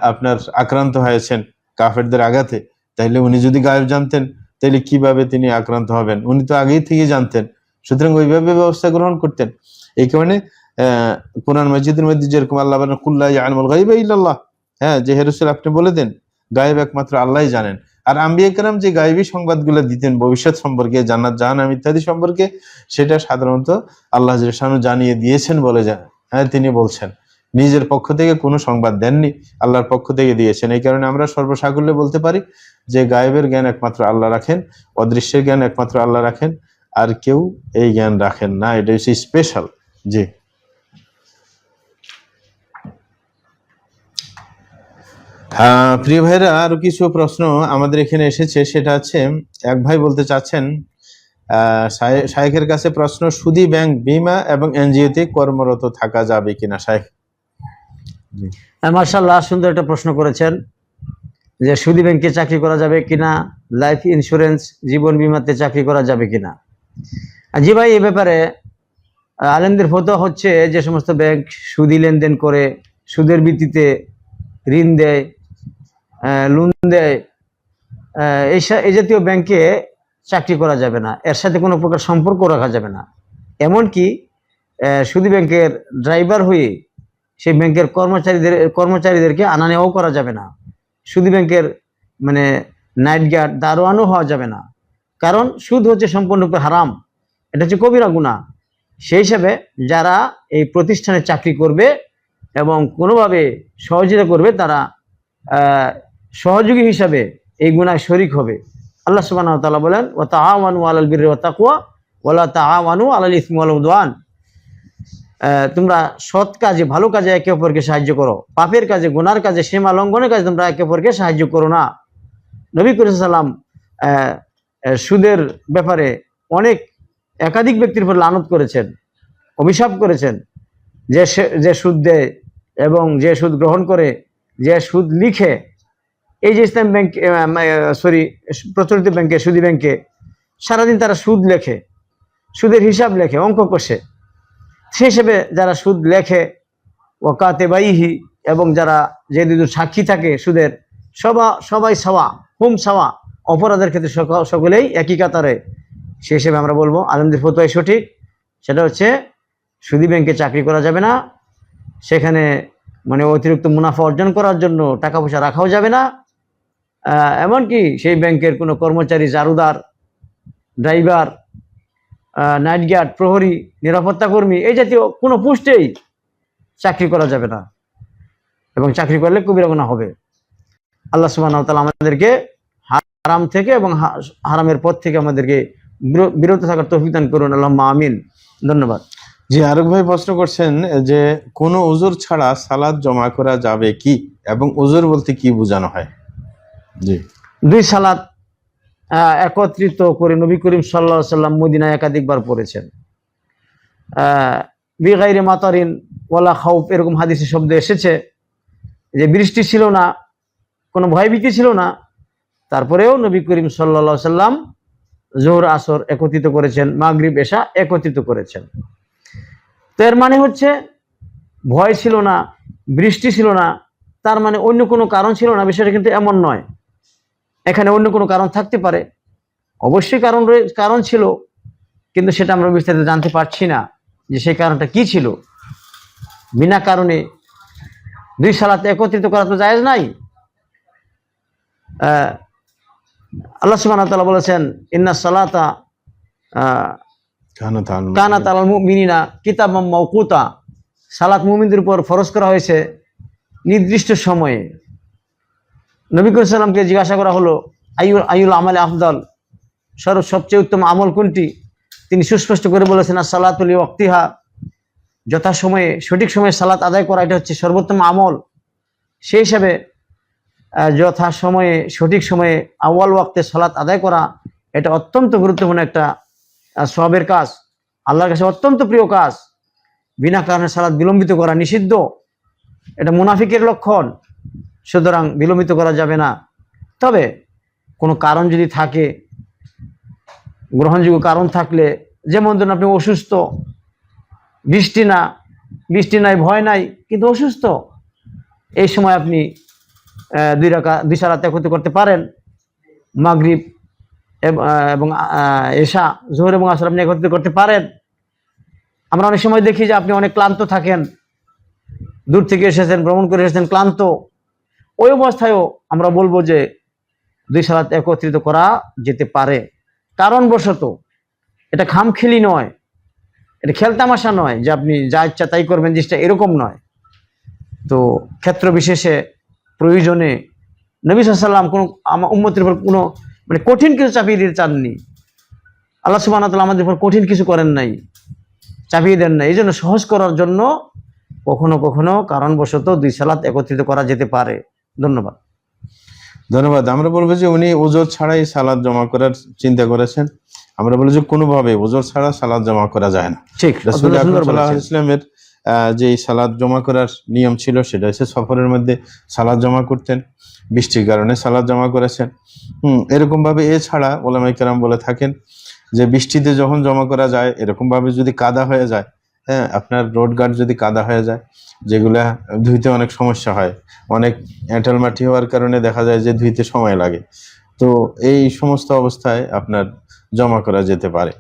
আপনার আক্রান্ত হয়েছেন কাফেরদের আঘাতে। তাইলে উনি যদি গায়েব জানতেন তাইলে কিভাবে তিনি আক্রান্ত হবেন? উনি তো আগেই থেকে জানতেন, সুতরাং ওইভাবে ব্যবস্থা গ্রহণ করতেন। এই কারণে কোরআন মাজিদের মধ্যে যেরকম আল্লাহ বলেন কুল্লা ইয়ালামুল গায়বা ইল্লাল্লাহ, যে হে রাসূল আপনি বলে দেন গায়েব একমাত্র আল্লাহই জানেন। আর আম্বিয়া কেরাম যে গায়েবী সংবাদগুলো দিতেন ভবিষ্যৎ সম্পর্কে, জান্নাত জাহান্নাম ইত্যাদি সম্পর্কে, সেটা সাধারণত আল্লাহ জাল্লাহু জানিয়ে দিয়েছেন বলে তিনি বলছেন। নিজের পক্ষ থেকে কোনো সংবাদ দেননি, আল্লাহর পক্ষ থেকে দিয়েছেন। এই কারণে আমরা সর্বসাকুল্যে বলতে পারি যে গায়েবের জ্ঞান একমাত্র আল্লাহ রাখেন, অদৃশ্যের জ্ঞান একমাত্র আল্লাহ রাখেন, আর কেউ এই জ্ঞান রাখেন না। এটা হচ্ছে স্পেশাল। জি, প্রিয় ভাইরা, আরো কিছু প্রশ্ন আমাদের এখানে এসেছে। সেটা হচ্ছে, এক ভাই বলতে চাচ্ছেন শায়েখের কাছে প্রশ্ন, সুদী ব্যাংক, বীমা এবং এনজিওতে কর্মরত থাকা যাবে কিনা? শায়েখ। মাশাআল্লাহ, সুন্দর একটা প্রশ্ন করেছেন যে সুদী ব্যাংকে চাকরি করা যাবে কিনা, লাইফ ইন্স্যুরেন্স জীবন বীমাতে চাকরি করা যাবে কিনা। জি ভাই, এই ব্যাপারে আলেমদের ফতোয়া হচ্ছে যে সমস্ত ব্যাংক সুদী লেনদেন করে, সুদের ভিত্তিতে ঋণ দেয়, লোন দেয়, এই জাতীয় ব্যাংকে চাকরি করা যাবে না, এর সাথে কোনো প্রকার সম্পর্ক রাখা যাবে না। এমনকি সুদী ব্যাংকের ড্রাইভার হয়ে সেই ব্যাংকের কর্মচারীদেরকে আনা নেওয়াও করা যাবে না। সুদী ব্যাংকের মানে নাইট গার্ড, দারোয়ানও হওয়া যাবে না। কারণ সুদ হচ্ছে সম্পূর্ণরূপে হারাম, এটা হচ্ছে কবিরা গুনাহ। সেই হিসাবে যারা এই প্রতিষ্ঠানে চাকরি করবে এবং কোনোভাবে সহযোগিতা করবে, তারা সহযোগী হিসাবে এই গুনাহ শরীক হবে। আল্লাহ সুবহানাহু ওয়া তাআলা বলেন, ওয়া তাআওয়ানু আলাল বিররি ওয়াত তাকওয়া ওয়া লা তাআওয়ানু আলাল ইসমি ওয়াল উদওয়ান। তোমরা সৎ কাজে, ভালো কাজে একে অপরকে সাহায্য করো, পাপের কাজে, গুনার কাজে, সীমা লঙ্ঘনের কাজে তোমরা একে অপরকে সাহায্য করো না। নবী করিম সাল্লাল্লাহু আলাইহি ওয়াসাল্লাম সুদের ব্যাপারে একাধিক ব্যক্তির উপর লানত করেছেন, অভিশাপ করেছেন, যে সুদ দেয় এবং যে সুদ গ্রহণ করে, যে সুদ লিখে। এই যে ইসলাম ব্যাংক প্রচলিত ব্যাংকে, সুদী ব্যাংকে সারাদিন তারা সুদ লেখে, সুদের হিসাব লেখে, অঙ্ক কষে। সেই হিসেবে যারা সুদ লেখে ও কাতেবাইহি, এবং যারা যে দুজন সাক্ষী থাকে সুদের, সবাই সাওয়া, হুম সাওয়া, অপরাধের ক্ষেত্রে সকলেই একই কাতারে। সেই হিসেবে আমরা বলবো আলেমদের ফতোয়াই সঠিক, সেটা হচ্ছে সুদী ব্যাংকে চাকরি করা যাবে না, সেখানে মানে অতিরিক্ত মুনাফা অর্জন করার জন্য টাকা পয়সা রাখাও যাবে না। এমনকি সেই ব্যাংকের কোনো কর্মচারী, জারুদার, ড্রাইভার, নাইট গার্ড, প্রহরী, নিরাপত্তা কর্মী, এই জাতীয় কোনো পোস্টেই চাকরি করা যাবে না, এবং চাকরি করলে কবিরা গুনাহ হবে। আল্লাহ সুবহানাহু ওয়া তাআলা আমাদেরকে হারাম থেকে এবং হারামের পথ থেকে আমাদেরকে বিরত থাকার তৌফিক দান করুন, আল্লাহুম্মা আমিন। ধন্যবাদ। জি, আরেক ভাই প্রশ্ন করছেন যে কোনো উজুর ছাড়া সালাত জমা করা যাবে কি, এবং উজুর বলতে কি বোঝানো হয়? জি, দুই সালাত একত্রিত করে নবী করিম সাল্লাল্লাহু আলাইহি সাল্লাম মদিনায় একাধিকবার পড়েছেন। বিগাইরে মাতারিন ওয়ালা খাউফ, এরকম হাদিসে শব্দ এসেছে যে বৃষ্টি ছিল না, কোনো ভয়ভীতি ছিল না, তারপরেও নবী করিম সাল্লাল্লাহু আলাইহি সাল্লাম যোহর আসর একত্রিত করেছেন, মাগরিব এশা একত্রিত করেছেন। তো এর মানে হচ্ছে ভয় ছিল না, বৃষ্টি ছিল না, তার মানে অন্য কোনো কারণ ছিল না, বিষয়টা কিন্তু এমন নয়। এখানে অন্য কোনো কারণ থাকতে পারে, অবশ্যই কারণ ছিল, কিন্তু সেটা আমরা বিস্তারিত জানতে পারছি না যে সেই কারণটা কি ছিল। বিনা কারণে দুই সালাত একত্রিত করা তো জায়েজ নাই। আল্লাহ সুবহানাহু ওয়া তাআলা বলেছেন, ইন্না সালাতা কানাত আলাল মুমিনিনা কিতাবাম মাওকুতা, সালাত মুমিনদের উপর ফরজ করা হয়েছে নির্দিষ্ট সময়ে। নবী করিম সাল্লামকে জিজ্ঞাসা করা হলো, আইউল আমালে আফদল, সবচেয়ে উত্তম আমল কোনটি? তিনি সুস্পষ্ট করে বলেছেন, as-সালাতু লিওয়াক্তিহা, যথাসময়ে সঠিক সময়ে সালাত আদায় করা, এটা হচ্ছে সর্বোত্তম আমল। সেই হিসাবে যথা সময়ে সঠিক সময়ে আউয়াল ওয়াক্তে সালাত আদায় করা, এটা অত্যন্ত গুরুত্বপূর্ণ একটা সওয়াবের কাজ, আল্লাহর কাছে অত্যন্ত প্রিয় কাজ। বিনা কারণে সালাত বিলম্বিত করা নিষিদ্ধ, এটা মুনাফিকের লক্ষণ। সুতরাং বিলম্বিত করা যাবে না। তবে কোনো কারণ যদি থাকে, গ্রহণযোগ্য কারণ থাকলে, যেমন ধরুন আপনি অসুস্থ, বৃষ্টি নাই, ভয় নাই, কিন্তু অসুস্থ, এই সময় আপনি দুই সালাত একত্রিত করতে পারেন। মাগরিব এবং এশা, যোহর এবং আসর আপনি একত্রিত করতে পারেন। আমরা অনেক সময় দেখি যে আপনি অনেক ক্লান্ত থাকেন, দূর থেকে এসেছেন, ভ্রমণ করে এসেছেন, ক্লান্ত, ওই অবস্থায়ও আমরা বলবো যে দুই সালাত একত্রিত করা যেতে পারে, কারণবশত। এটা খামখেলি নয়, এটা খেলতামাশা নয় যে আপনি যা ইচ্ছা তাই করবেন, জিনিসটা এরকম নয়। তো ক্ষেত্র বিশেষে, প্রয়োজনে নবী সাল্লাল্লাহু আলাইহি ওয়াসাল্লাম কোনো উম্মতের উপর কোনো মানে কঠিন কিছু চাপিয়ে দিতে চাননি। আল্লাহ সুবহানাহু ওয়া তাআলা আমাদের উপর কঠিন কিছু করেন নাই, চাপিয়ে দেন নাই। এই জন্য সহজ করার জন্য কখনো কখনো কারণবশত দুই সালাত একত্রিত করা যেতে পারে। ধন্যবাদ। আমরা বলবো যে উনি ওজর ছাড়াই সালাত জমা করার চিন্তা করেছেন। আমরা বলবো যে কোনোভাবে ওজর ছাড়া সালাত জমা করা যায় না। ঠিক, রাসূল আকরাম সাল্লাল্লাহু আলাইহি ওয়াসাল্লামের যে সালাত জমা করার নিয়ম ছিল, সেটা হচ্ছে সফরের মধ্যে সালাত জমা করতেন, বৃষ্টির কারণে সালাত জমা করেছেন। এরকম ভাবে এছাড়া ওলামায়ে কেরাম বলে থাকেন যে বৃষ্টিতে যখন জমা করা যায়, এরকম ভাবে যদি কাদা হয়ে যায়, হ্যাঁ, আপনার রোড গার্ড যদি কাদা হয়ে যায়, যেগুলা ধুইতে অনেক সমস্যা হয়, অনেক এঁটেল মাটি হওয়ার কারণে দেখা যায় যে ধুইতে সময় লাগে, তো এই সমস্ত অবস্থায় আপনার জমা করা যেতে পারে।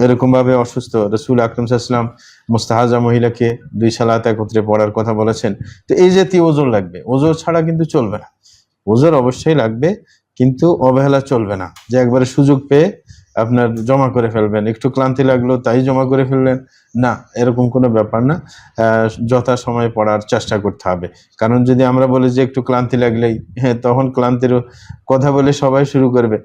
এরকম ভাবে অসুস্থ, রাসূল আকরাম সাল্লাল্লাহু আলাইহি ওয়াসাল্লাম মুস্তাহাজা মহিলাকে দুই সালাত একত্রে পড়ার কথা বলেছেন। তো এই জাতীয় ওজর লাগবে, ওজর ছাড়া কিন্তু চলবে না। ওজর অবশ্যই লাগবে, কিন্তু অবহেলা চলবে না যে একবারে সুযোগ পেয়ে আপনার জমা করে ফেলবেন, একটু ক্লান্তি লাগলো তাই জমা করে ফেললেন, না, এরকম কোনো ব্যাপার না। যথা সময় পড়ার চেষ্টা করতে হবে। কারণ যদি আমরা বলি যে একটু ক্লান্তি লাগলেই, হ্যাঁ, তখন ক্লান্তির কথা বলে সবাই শুরু করবে।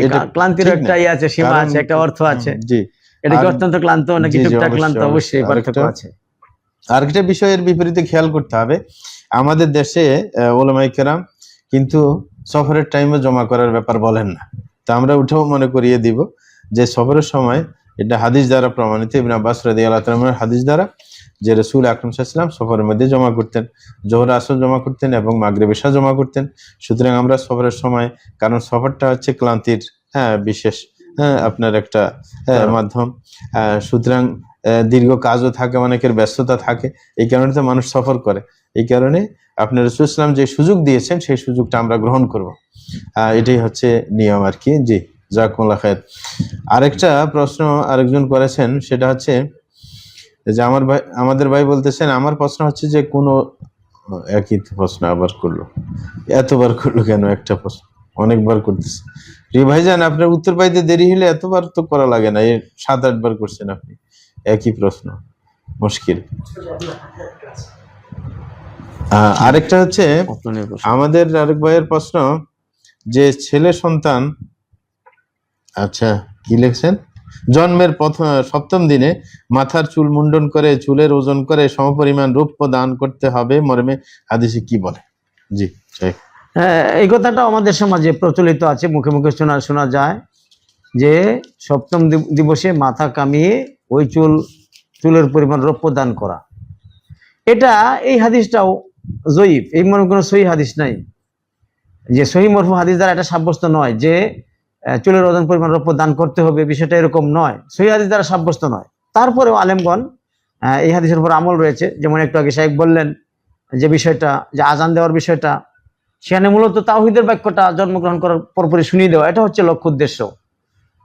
এটা ক্লান্তির একটা আছে, সীমা আছে, একটা অর্থ আছে। জি, এটা কি অত্যন্ত ক্লান্ত নাকি টুকটাক ক্লান্ত? অবশ্যই পার্থক্য আছে। আরেকটা বিষয়ের বিপরীতে খেয়াল করতে হবে, আমাদের দেশে ওলামায়ে কেরাম কিন্তু সফরের টাইমে জমা করার ব্যাপার বলেন না। তা আমরা উঠেও মনে করিয়ে দিব যে সফরের সময়, এটা হাদিস দ্বারা প্রমাণিত, ইবনে আব্বাস রাদিয়াল্লাহু তাআলার হাদিস দ্বারা, যে রাসূল আকরাম সাল্লাল্লাহু আলাইহি ওয়াসাল্লাম সফরের মধ্যে জমা করতেন, যোহর আসর জমা করতেন এবং মাগরিব এশা জমা করতেন। সুতরাং আমরা সফরের সময়, কারণ সফরটা হচ্ছে ক্লান্তির বিশেষ হ্যাঁ আপনার একটা মাধ্যম। সুতরাং দীর্ঘ কাজও থাকে, অনেকের ব্যস্ততা থাকে, এই কারণে তো মানুষ সফর করে। এই কারণে আপনার রাসূল সাল্লাল্লাহু আলাইহি ওয়াসাল্লাম যে সুযোগ দিয়েছেন সেই সুযোগটা আমরা গ্রহণ করব, এটাই হচ্ছে নিয়ম আর কি। জি, জাযাকুমুল্লাহ খায়ের। আরেকটা প্রশ্ন আরেকজন করেছেন, সেটা হচ্ছে যে আমাদের ভাই বলতেছেন, আমার প্রশ্ন হচ্ছে যে কোনো একই প্রশ্ন আবার করলো, এতবার করলো কেন? একটা প্রশ্ন অনেকবার করতেছে। রে ভাইজান, আপনার উত্তর পাইতে দেরি হলে এতবার তো করা লাগে না, 7-8 বার করছেন আপনি একই প্রশ্ন, মুশকিল। আরেকটা হচ্ছে আমাদের আরেক ভাইয়ের প্রশ্ন যে ছেলে সন্তান, আচ্ছা কি লিখছেন, জন্মের সপ্তম দিনে মাথার চুল মুন্ডন করে চুলের ওজন করে সমপরিমাণ রৌপ্য দান করতে হবে মর্মে হাদিসে কি বলে? জি, এই কথাটা আমাদের সমাজে প্রচলিত আছে, মুখে মুখে শোনা যায় যে সপ্তম দিবসে মাথা কামিয়ে ওই চুলের পরিমাণ রৌপ্য দান করা। এটা এই হাদিসটাও জয়ীফ, এই মনে কোনো সহি হাদিস নাই যে সহি মরফু হাদিস দ্বারা এটা সাব্যস্ত নয় যে চুলের ওজন পরিমাণ রৌপ্য দান করতে হবে, বিষয়টা এরকম নয়, সহি হাদিস দ্বারা সাব্যস্ত নয়। তারপরেও আলেমগণ এই হাদিসের উপর আমল রয়েছে। যেমন একটু আগে সাহেব বললেন যে বিষয়টা, যে আজান দেওয়ার বিষয়টা, সেখানে মূলত তাওহীদের বাক্যটা জন্মগ্রহণ করার পরপরই শুনিয়ে দেওয়া, এটা হচ্ছে লক্ষ্য উদ্দেশ্য।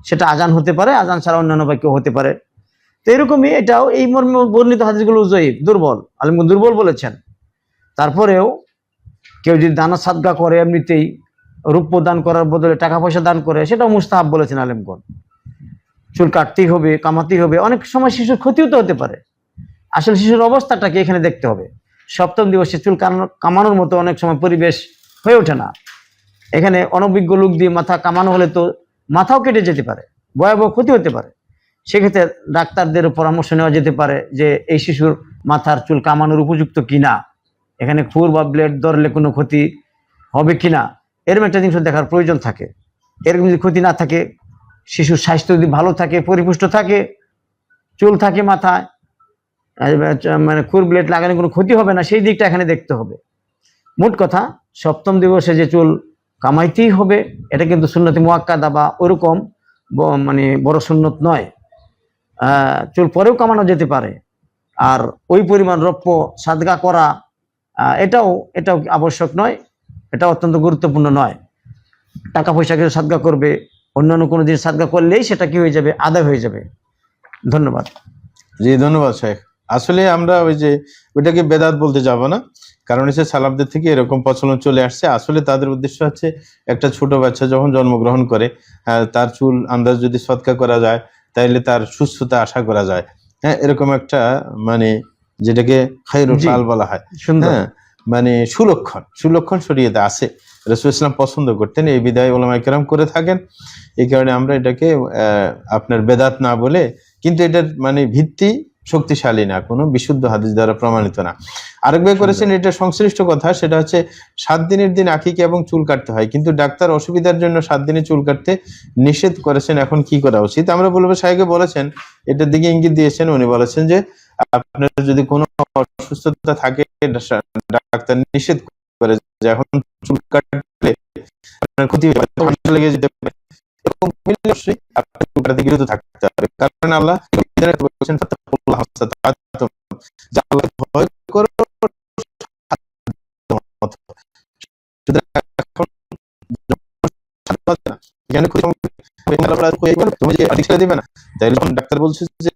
সেটা আজান হতে পারে, আজান ছাড়া অন্যান্য বাক্য হতে পারে। তো এরকমই এটাও এই মর্মে বর্ণিত হাদিসগুলো জয়ীফ, দুর্বল, আলেমগণ দুর্বল বলেছেন। তারপরেও কেউ যদি দানা সাদগা করে, এমনিতেই রূপ্য দান করার বদলে টাকা পয়সা দান করে, সেটাও মুস্তাহাব বলেছেন আলেমগণ। চুল কাটতেই হবে, কামাতেই হবে, অনেক সময় শিশুর ক্ষতিও তো হতে পারে। আসলে শিশুর অবস্থাটাকে এখানে দেখতে হবে। সপ্তম দিবসে চুল কামানোর মতো অনেক সময় পরিবেশ হয়ে ওঠে না। এখানে অনভিজ্ঞ লোক দিয়ে মাথা কামানো হলে তো মাথাও কেটে যেতে পারে, ভয়াবহ ক্ষতি হতে পারে। সেক্ষেত্রে ডাক্তারদের পরামর্শ নেওয়া যেতে পারে যে এই শিশুর মাথার চুল কামানোর উপযুক্ত কিনা, এখানে খুর বা ব্লেড ধরলে কোনো ক্ষতি হবে কিনা, এরকম একটা জিনিস দেখার প্রয়োজন থাকে। এরকম যদি ক্ষতি না থাকে, শিশুর স্বাস্থ্য যদি ভালো থাকে, পরিপুষ্ট থাকে, চুল থাকে মাথায়, মানে খুর ব্লেড লাগানো কোনো ক্ষতি হবে না, সেই দিকটা এখানে দেখতে হবে। মোট কথা, সপ্তম দিবসে যে চুল কামাইতেই হবে এটা কিন্তু সুন্নতে মুআক্কাদা বা ওরকম মানে বড় সুন্নত নয়। চুল পরেও কামানো যেতে পারে। আর ওই পরিমাণ রৌপ্য সাদগা করা এটাও আবশ্যক নয়, এটা অত্যন্ত গুরুত্বপূর্ণ নয়। টাকা পয়সা কিছু সাদগা করবে, অন্যান্য কোনো জিনিস সাদগা করলেই সেটা কি হয়ে যাবে, আদায় হয়ে যাবে। ধন্যবাদ। জি ধন্যবাদ শেখ। আসলে আমরা ওইটাকে বেদাত বলতে যাব না, কারণ হচ্ছে সালাফদের থেকে এরকম প্রচলন চলে আসছে। আসলে তাদের উদ্দেশ্য হচ্ছে একটা ছোট বাচ্চা যখন জন্মগ্রহণ করে তার চুল আন্দাজ যদি সৎকা করা যায় তাইলে তার সুস্থতা আশা করা যায়। হ্যাঁ, এরকম একটা মানে যেটাকে খায়রুল ফাল বলা হয়, হ্যাঁ, মানে সুলক্ষণ শরীয়তে আছে, রাসূল ইসলাম পছন্দ করতেন, এই বিদায় উলামায়ে কেরাম করে থাকেন। এই কারণে আমরা এটাকে আপনার বেদাত না বলে, কিন্তু এটার মানে ভিত্তি শক্তিশালী না, কোনো বিশুদ্ধ হাদিস দ্বারা প্রমাণিত না। আরেক ভাই করেছেন এটা সংশ্লিষ্ট কথা, সেটা হচ্ছে 7 দিনের দিন আকিকা এবং চুল কাটতে হয়, কিন্তু ডাক্তার অসুবিধার জন্য 7 দিনে চুল কাটতে নিষেধ করেছেন, এখন কি করা উচিত? আমরা বলবো, সাহেবকে বলেছেন, এটার দিকে ইঙ্গিত দিয়েছেন, উনি বলেছেন যে আপনার যদি কোনো অসুস্থতা থাকে ডাক্তার নিষেধ করে যে এখন চুল কাটলে আপনার ক্ষতি হবে, ঠান্ডা লেগে যেতে পারে, এরকম অবশ্যই আপনার চুল কাটাতে বিরত থাকতে হবে। কারণ আল্লাহ বলেছেন ভয় করো, ডাক্তার বলছে যে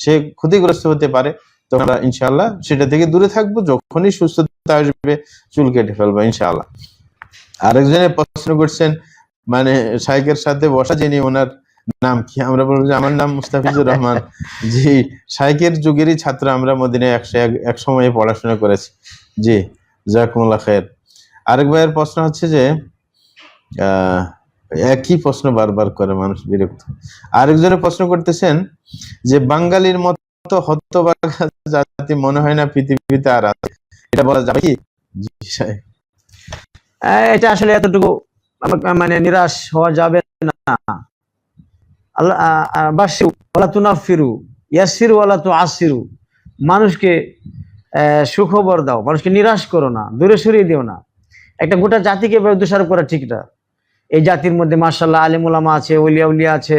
সে ক্ষতিগ্রস্ত হতে পারে, তো আমরা ইনশাআল্লাহ সেটা থেকে দূরে থাকবো, যখনই সুস্থতা আসবে চুল কেটে ফেলবো ইনশাআল্লাহ। আরেকজনের প্রশ্ন করছেন, মানে শাইখের সাথে বসা, যিনি ওনার নাম কি? আমরা বলবো যে আমার নাম মুস্তাফিজুর রহমান। জি, শাইখের যুগেরই ছাত্র, আমরা মদিনায় এক সময়ে পড়াশোনা করেছি। জি, জাযাকুমুল্লাহ খায়ের। আরেক ভাইয়ের প্রশ্ন হচ্ছে যে একই প্রশ্ন বারবার করে, মানুষ বিরক্ত। আরেকজনের প্রশ্ন করতেছেন যে বাঙালির মতো হতভাগা জাতি মনে হয় না পৃথিবীতে আর আছে, এটা বলা যাবে কি? এটা আসলে এতটুকু মানে নিরাশ হওয়া যাবে না। আল্লাহ বাশিরু ওয়ালা তুনাফিরু ইয়াসসিরু ওয়ালা তুআসসিরু, মানুষকে সুখবর দাও, মানুষকে নিরাশ করো না, দূরে সরিয়ে দিও না। একটা গোটা জাতিকে দোষারোপ করা ঠিক না। এই জাতির মধ্যে মাশাআল্লাহ আলেম ওলামা আছে, ওলিয়া উলিয়া আছে,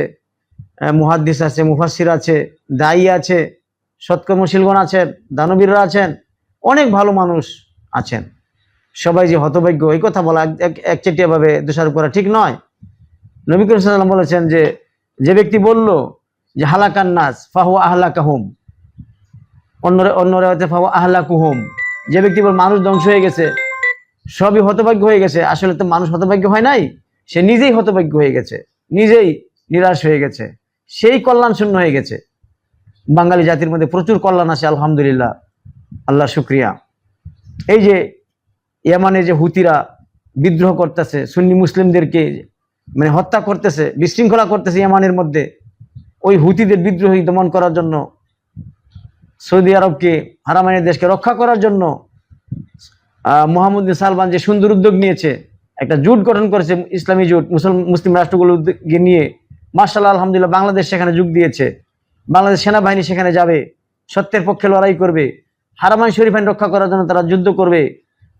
মুহাদ্দিস আছে, মুফাসসির আছে, দায়ী আছে, সৎকর্মশীলগণ আছেন, দানবীররা আছেন, অনেক ভালো মানুষ আছেন। সবাই যে হতভাগ্য এই কথা বলা একচেটিয়া ভাবে দোষারোপ করা ঠিক নয়। নবী করিম সাল্লাল্লাহু আলাইহি ওয়াসাল্লাম বলেছেন যে ব্যক্তি বলল যে হালাকান নাস ফাহুয়া আহলাকাহুম, অন্য রাওয়াতে ফাহুয়া আহলাকুহুম, যে ব্যক্তি বল মানুষ ধ্বংস হয়ে গেছে, সবই হতভাগ্য হয়ে গেছে, আসলে তো মানুষ হতভাগ্য হয় নাই, সে নিজেই হতভাগ্য হয়ে গেছে, নিজেই নিরাশ হয়ে গেছে, সেই কল্যাণ শূন্য হয়ে গেছে। বাঙালি জাতির মধ্যে প্রচুর কল্যাণ আছে আলহামদুলিল্লাহ, আল্লাহ শুক্রিয়া। এই যে ইয়ামানে যে হুতিরা বিদ্রোহ করতেছে, সুন্নি মুসলিমদেরকে মানে হত্যা করতেছে, বিশৃঙ্খলা করতেছে ইয়ামানের মধ্যে, ওই হুতিদের বিদ্রোহী দমন করার জন্য, সৌদি আরবকে, হারামাইনের দেশকে রক্ষা করার জন্য মোহাম্মদ বিন সালমান যে সুন্দর উদ্যোগ নিয়েছে, একটা জোট গঠন করেছে, ইসলামী জোট, মুসলিম রাষ্ট্রগুলোকে নিয়ে, মাশাআল্লাহ আলহামদুলিল্লাহ বাংলাদেশ সেখানে যোগ দিয়েছে। বাংলাদেশ সেনাবাহিনী সেখানে যাবে, সত্যের পক্ষে লড়াই করবে, হারামাইন শরীফাইন রক্ষা করার জন্য তারা যুদ্ধ করবে,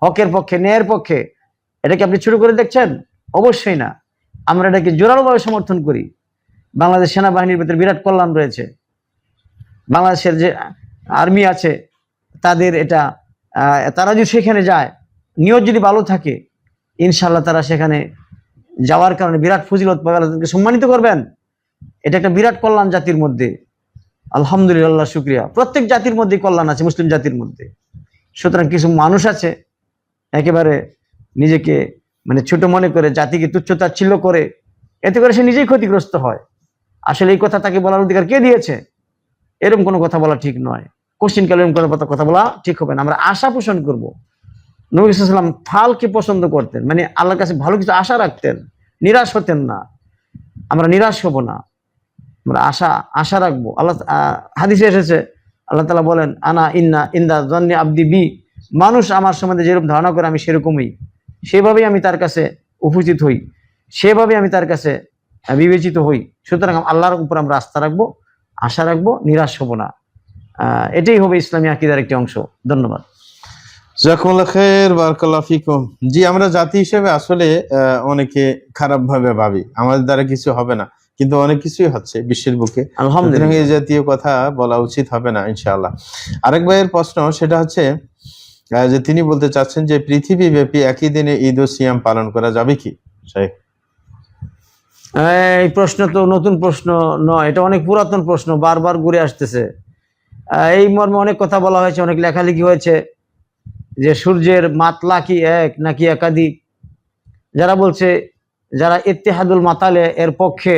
হকের পক্ষে, ন্যায়ের পক্ষে। এটাকে আপনি ছোট করে দেখছেন? অবশ্যই না, আমরা এটাকে জোরালোভাবে সমর্থন করি। বাংলাদেশ সেনাবাহিনীর ভিতরে বিরাট কল্যাণ রয়েছে। বাংলাদেশের যে আর্মি আছে তাদের এটা তারা যদি সেখানে যায়, নিয়ত যদি ভালো থাকে, ইনশাল্লাহ তারা সেখানে যাওয়ার কারণে বিরাট ফজিলত পাবে, আল্লাহ তাদেরকে সম্মানিত করবেন। এটা একটা বিরাট কল্যাণ জাতির মধ্যে, আলহামদুলিল্লাহ শুক্রিয়া। প্রত্যেক জাতির মধ্যে কল্যাণ আছে, মুসলিম জাতির মধ্যে। সুতরাং কিছু মানুষ আছে একেবারে নিজেকে মানে ছোট মনে করে, জাতিকে তুচ্ছতাচ্ছিল্য করে, এতে করে সে নিজেই ক্ষতিগ্রস্ত হয়। আসলে এই কথা তাকে বলার অধিকার কে দিয়েছে? এরকম কোনো কথা বলা ঠিক নয়, কোশ্চিনকালে এরকম কোনো কথা বলা ঠিক হবে না। আমরা আশা পোষণ করব। নবী সাল্লাল্লাহু আলাইহি ওয়াসাল্লাম ফালকে পছন্দ করতেন, মানে আল্লাহর কাছে ভালো কিছু আশা রাখতেন, নিরাশ হতেন না। আমরা নিরাশ হব না, আমরা আশা রাখবো। আল্লাহ হাদিসে এসেছে, আল্লাহ তাআলা বলেন, আনা ইন্দা জন্নি আব্দি বি, মানুষ আমার সম্বন্ধে যেরকম ধারণা করে আমি সেরকমই, সেভাবেই আমি তার কাছে উপস্থিত হই, সেভাবেই আমি তার কাছে বিবেচিত হই। সুতরাং আল্লাহর উপর আমরা আস্থা রাখবো, আশা রাখবো, নিরাশ হব না। এটাই হবে ইসলামী আকীদার একটি অংশ। ধন্যবাদ। জাযাকুমুল্লাহ খাইর, বারাকাল্লাহু ফিকুম। জি, আমরা জাতি হিসেবে আসলে অনেকে খারাপ ভাবে ভাবি আমাদের দ্বারা কিছু হবে না, কিন্তু অনেক কিছুই হচ্ছে বিশ্বের বুকে। আলহামদুলিল্লাহ, এই জাতীয় কথা বলা উচিত হবে না ইনশাআল্লাহ। আরেক ভাইয়ের প্রশ্ন, সেটা হচ্ছে যে তিনি বলতে চাচ্ছেন যে পৃথিবী ব্যাপী একই দিনে ঈদ ও সিয়াম পালন করা যাবে কি? এই প্রশ্ন তো নতুন প্রশ্ন নয়, এটা অনেক পুরাতন প্রশ্ন, বারবার ঘুরে আসতেছে। এই মর্মে অনেক কথা বলা হয়েছে, অনেক লেখালেখি হয়েছে যে সূর্যের মাতলা কি এক নাকি একাধিক। যারা বলছে, যারা ইত্তেহাদুল মাতালে এর পক্ষে,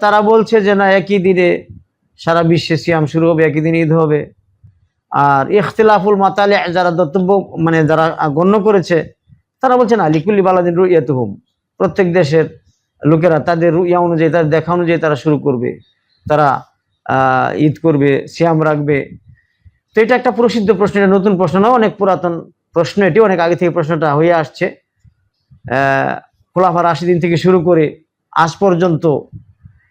তারা বলছে যে না, একই দিনে সারা বিশ্বে সিয়াম শুরু হবে, একই দিন ঈদ হবে। আর ইখতিলাফুল মাতালে যারা দত্তব্য মানে যারা গণ্য করেছে, তারা বলছে না, লিকুল্লি বালাদিন রুইয়াতুহুম, প্রত্যেক দেশের লোকেরা তাদের রুইয়া অনুযায়ী, তাদের দেখা অনুযায়ী তারা শুরু করবে, তারা ঈদ করবে, সিয়াম রাখবে। তো এটা একটা প্রসিদ্ধ প্রশ্ন, এটা নতুন প্রশ্ন না, অনেক পুরাতন প্রশ্ন। এটি অনেক আগে থেকে প্রশ্নটা হয়ে আসছে। খোলাফা রাশিদিন থেকে শুরু করে আজ পর্যন্ত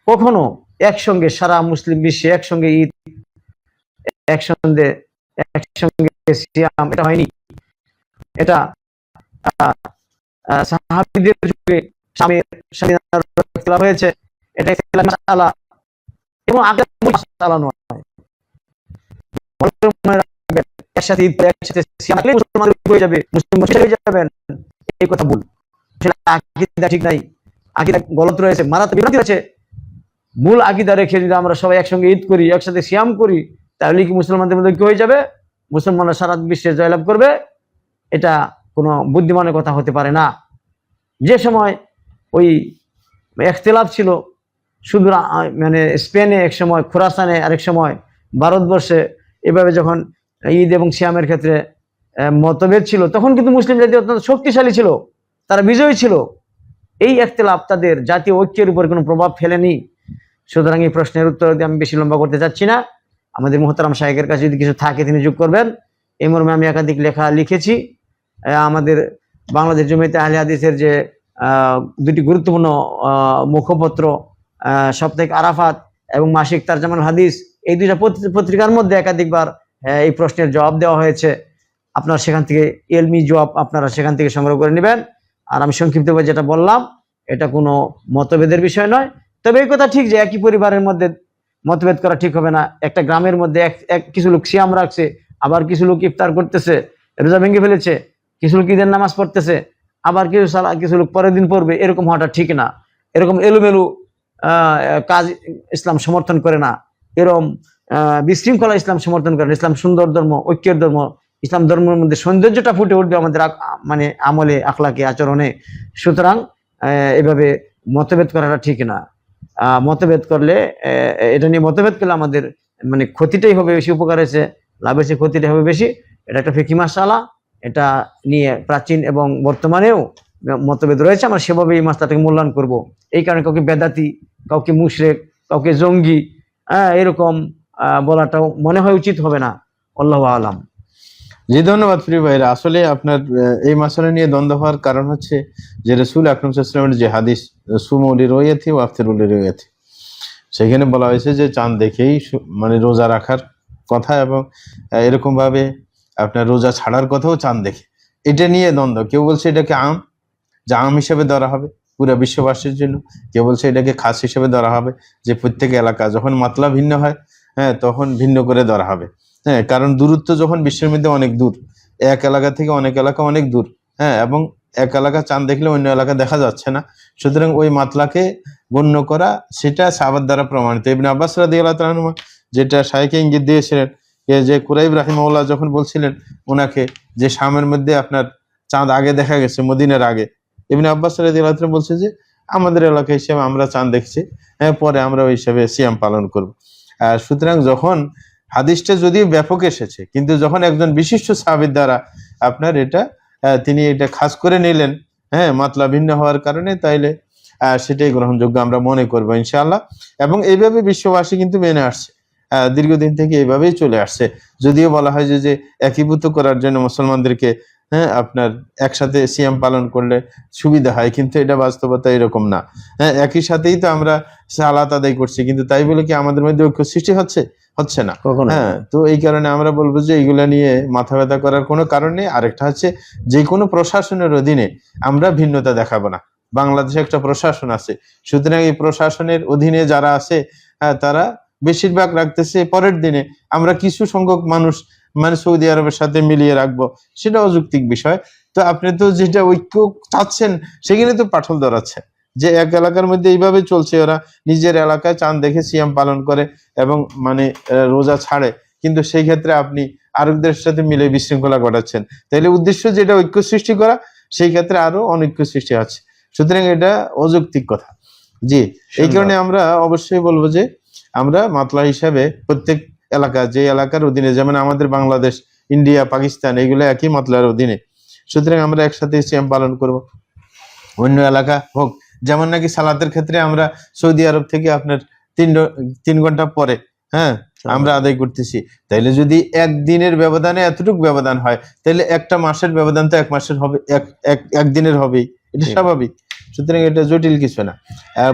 কখনো একসঙ্গে সারা মুসলিম বিশ্বে একসঙ্গে ঈদ, একসঙ্গে সিয়াম এটা হয়নি। এটা সাহাবীদের যুগে ইখতিলাফ হয়েছে, এটা ইখতিলাফ মাসআলা এবং মাসআলা নয়। একসাথে ঈদ, একসাথে সিয়াম রাখলে মুসলমান হয়ে যাবে, মুসলিম হয়ে যাবেন, এই কথা ভুল। আকীদা ঠিক নাই, আকীদা গলত রয়েছে, মারাত্মক বিভ্রান্তি আছে। মূল আকীদা রেখে যদি আমরা সবাই একসঙ্গে ঈদ করি, একসাথে সিয়াম করি, তাহলে কি মুসলমানদের মধ্যে কি হয়ে যাবে? মুসলমানরা সারা বিশ্বে জয়লাভ করবে? এটা কোনো বুদ্ধিমানের কথা হতে পারে না। যে সময় ওই ইখতিলাফ ছিল শুধু মানে স্পেনে এক সময়, খোরাসানে আরেক সময়, ভারতবর্ষে, এভাবে যখন ঈদ এবং সিয়ামের ক্ষেত্রে মতভেদ ছিল, তখন কিন্তু মুসলিম জাতি অত্যন্ত শক্তিশালী ছিল, তারা বিজয়ী ছিল। এই ইখতিলাফ তাদের জাতীয় ঐক্যের উপর কোনো প্রভাব ফেলেনি। সুতরাং এই প্রশ্নের উত্তর দিয়ে আমি বেশি লম্বা করতে চাচ্ছি না। আমাদের মুহতারাম শাইখের কাছে যদি কিছু থাকে তিনি যোগ করবেন। এই মর্মে আমি একাধিক লেখা লিখেছি। আমাদের বাংলাদেশ জমিয়তে আহলে হাদিসের যে দুটি গুরুত্বপূর্ণ মুখপত্র, সাপ্তাহিক আরাফাত এবং মাসিক তারজামাল হাদিস, এই দুইটা পত্রিকার মধ্যে একাধিকবার এই প্রশ্নের জবাব দেওয়া হয়েছে। আপনারা সেখান থেকে ইলমি জবাব আপনারা সেখান থেকে সংগ্রহ করে নেবেন। আর আমি সংক্ষিপ্তভাবে যেটা বললাম এটা কোনো মতভেদের বিষয় নয়। তবে এই কথা ঠিক যে একই পরিবারের মধ্যে মতভেদ করা ঠিক হবে না। একটা গ্রামের মধ্যে কিছু লোক সিয়াম রাখছে, আবার কিছু লোক ইফতার করতেছে, রোজা ভেঙে ফেলেছে, কিছু লোক ঈদের নামাজ পড়তেছে, আবার কিছু লোক পরের দিন পড়বে, এরকম হওয়াটা ঠিক না। এরকম এলোমেলো কাজ ইসলাম সমর্থন করে না। এরকম বিশৃঙ্খলা ইসলাম সমর্থন করে না। ইসলাম সুন্দর ধর্ম, ঐক্যের ধর্ম। ইসলাম ধর্মের মধ্যে সৌন্দর্যটা ফুটে উঠবে আমাদের মানে আমলে, আখলাকে, আচরণে। সুতরাং এভাবে মতভেদ করাটা ঠিক না। মতভেদ করলে এটা নিয়ে মতভেদ করলে আমাদের মানে ক্ষতিটাই হবে বেশি, উপকার হয়েছে লাভের চেয়ে ক্ষতিটাই হবে বেশি। এটা একটা ফিকি মাসআলা, এটা নিয়ে প্রাচীন এবং বর্তমানেও মতভেদ রয়েছে। আমরা সেভাবে এই মাসলাটাকে মূল্যায়ন করব। এই কারণে কাউকে বেদাতি, কাউকে মুশরিক, কাউকে জঙ্গি এরকম বলাটাও মনে হয় উচিত হবে না। আল্লাহু আলাম। জি, ধন্যবাদ প্রিয় ভাইরা। আসলে আপনার এই মাসলা নিয়ে দ্বন্দ্ব হওয়ার কারণ হচ্ছে যে রাসূল আকরাম সাল্লাল্লাহু আলাইহি ওয়াসাল্লামের যে হাদিস সুমু লিরুয়াতি ওয়া আফতিরু লিরুয়াতি, সেখানে বলা হয়েছে যে চাঁদ দেখেই মানে রোজা রাখার কথা, এবং এরকম ভাবে আপনার রোজা ছাড়ার কথাও চাঁদ দেখে। এটা নিয়ে দ্বন্দ্ব। কেউ বলছে এটাকে যে আম হিসেবে ধরা হবে পুরো বিশ্ববাসীর জন্য, কেউ বলছে এটাকে খাস হিসেবে ধরা হবে, যে প্রত্যেক এলাকা যখন মাতলা ভিন্ন হয় তখন ভিন্ন করে ধরা হবে। কারণ দূরত্ব যখন বিশ্বের মধ্যে অনেক দূর, এক এলাকা থেকে অনেক এলাকা অনেক দূর, এবং এক এলাকা চাঁদ দেখলে অন্য এলাকা দেখা যাচ্ছে না, সুতরাং ওই মাতলাকে গণ্য করা সেটা সাহাবার দ্বারা প্রমাণিত। ইবনে আব্বাস রাদিয়াল্লাহু তাআলা আনহু যেটা শাইখে ইঙ্গিত দিয়েছিলেন, যে কুরাইব রাহিমাহুল্লাহ যখন বলছিলেন ওনাকে যে শামের মধ্যে আপনার চাঁদ আগে দেখা গেছে মদিনার আগে, ইবনে আব্বাস রাদিয়াল্লাহু তাআলা বলছে যে আমাদের এলাকা হিসেবে আমরা চাঁদ দেখছি, পরে আমরা ওই হিসাবে সিয়াম পালন করব। সুতরাং যখন হাদিসটা যদিও ব্যাপক এসেছে, কিন্তু যখন একজন বিশিষ্ট সাহাবীর দ্বারা আপনার তিনি এটা খাস করে নিলেন মাতলা ভিন্ন হওয়ার কারণে, তাইলে সেটাই গ্রহণযোগ্য আমরা মনে করবো ইনশাআল্লাহ। এবং এইভাবে বিশ্ববাসী কিন্তু মেনে আসছে, দীর্ঘদিন থেকে এইভাবেই চলে আসছে। যদিও বলা হয় যে একীভূত করার জন্য মুসলমানদেরকে আপনার একসাথে সিয়াম পালন করলে সুবিধা হয়, কিন্তু এটা বাস্তবতা এরকম না। একই সাথেই তো আমরা সালাত আদায় করছি, কিন্তু তাই বলে কি আমাদের মধ্যে ঐক্য সৃষ্টি হচ্ছে না? তো এই কারণে আমরা বলবো যে এইগুলা নিয়ে মাথা ব্যথা করার কোনো কারণ নেই। আরেকটা হচ্ছে যে কোনো প্রশাসনের অধীনে আমরা ভিন্নতা দেখাবো না। বাংলাদেশে একটা প্রশাসন আছে, সুতরাং এই প্রশাসনের অধীনে যারা আছে তারা বেশিরভাগ রাখতেছে পরের দিনে, আমরা কিছু সংখ্যক মানুষ মানে সৌদি আরবের সাথে মিলিয়ে রাখবো, সেটা অযৌক্তিক বিষয়। তো আপনি তো যেটা ঐক্য চাচ্ছেন সেখানে তো পাঠল ধরাচ্ছে, যে এক এলাকার মধ্যে এইভাবে চলছে, ওরা নিজের এলাকায় চাঁদ দেখে সিয়াম পালন করে এবং মানে রোজা ছাড়ে, কিন্তু সেই ক্ষেত্রে আপনি আরবদের সাথে মিলে বিশৃঙ্খলা ঘটাচ্ছেন। তাইলে উদ্দেশ্য যেটা ঐক্য সৃষ্টি করা, সেই ক্ষেত্রে আরো অনৈক্য সৃষ্টি হচ্ছে। সুতরাং এটা অযৌক্তিক কথা। জি, এই কারণে আমরা অবশ্যই বলবো যে আমরা মাতলা হিসাবে প্রত্যেক এলাকা, যে এলাকার অধীনে, যেমন আমাদের বাংলাদেশ, ইন্ডিয়া, পাকিস্তান, এগুলো একই মাতলার অধীনে, সুতরাং আমরা একসাথে সিয়াম পালন করব। অন্য এলাকা হোক, যেমন নাকি সালাতের ক্ষেত্রে আমরা সৌদি আরব থেকে আপনার 3 ঘন্টা পরে আমরা আদায় করতেছি, তাইলে যদি একদিনের ব্যবধানে এতটুকু ব্যবধান হয়, তাহলে একটা মাসের ব্যবধান তো 1 মাসের হবে, একদিনের হবেই, এটা স্বাভাবিক। সুতরাং এটা জটিল কিছু না,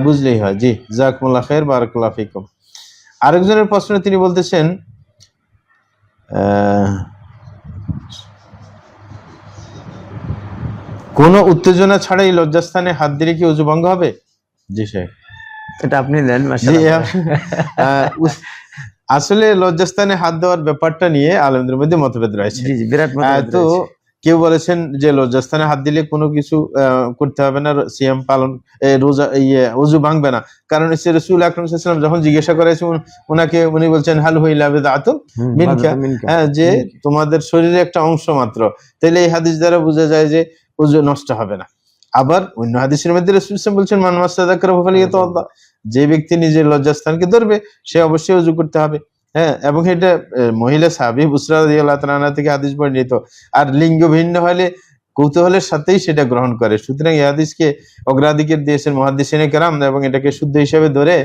বুঝলেই হয়। জি, জাযাকুমুল্লাহ খাইর, বারাকাল্লাহু ফিকুম। আরেকজনের প্রশ্ন, তিনি বলতেছেন কোন উত্তেজনা ছাড়াই লজ্জাস্থানে হাত দিলে কি ওযু ভঙ্গ হবে? জি স্যার, এটা আপনি দেন। আসলে লজ্জাস্থানে হাত দেওয়ার ব্যাপারটা নিয়ে আলেমদের মধ্যে মতভেদ রয়েছে। তো কেউ বলেছেন যে লজ্জাস্থানে হাত দিলে কোনো কিছু করতে হবে না, সিয়াম পালন, রোজা ওযু ভাঙবে না। কারণ হচ্ছে রাসূল আকরাম সাল্লাল্লাহু আলাইহি ওয়াসাল্লাম যখন জিজ্ঞাসা করেছে ওনাকে, উনি বলছেন হাল হুইলা বিদআতুন মিনকা, যে তোমাদের শরীরে একটা অংশ মাত্র। তাহলে এই হাদিস দ্বারা বোঝা যায় যে ওযু নষ্ট হবে না। আবার অন্য হাদিসের মধ্যে রাসূল সাল্লাল্লাহু আলাইহি ওয়াসাল্লাম বলছেন মান মাসাযাকারাহু ফালিয়াতাওয়াদ্দা, যে ব্যক্তি নিজের লজ্জাস্থানকে ধরবে সে অবশ্যই ওযু করতে হবে। এবং এটা মহিলা সাহাবী বুসরা রাদিয়াল্লাহু তাআলা আনহা থেকে হাদিস বর্ণিত। আর লিঙ্গ ভিন্ন হলে কৌতূহলের সাথেই সেটা গ্রহণ করে। সুতরাং এই হাদিসকে অগ্রাধিকার দিয়েছেন মুহাদ্দিসিনে কেরাম, এবং এটাকে শুদ্ধ হিসেবে ধরে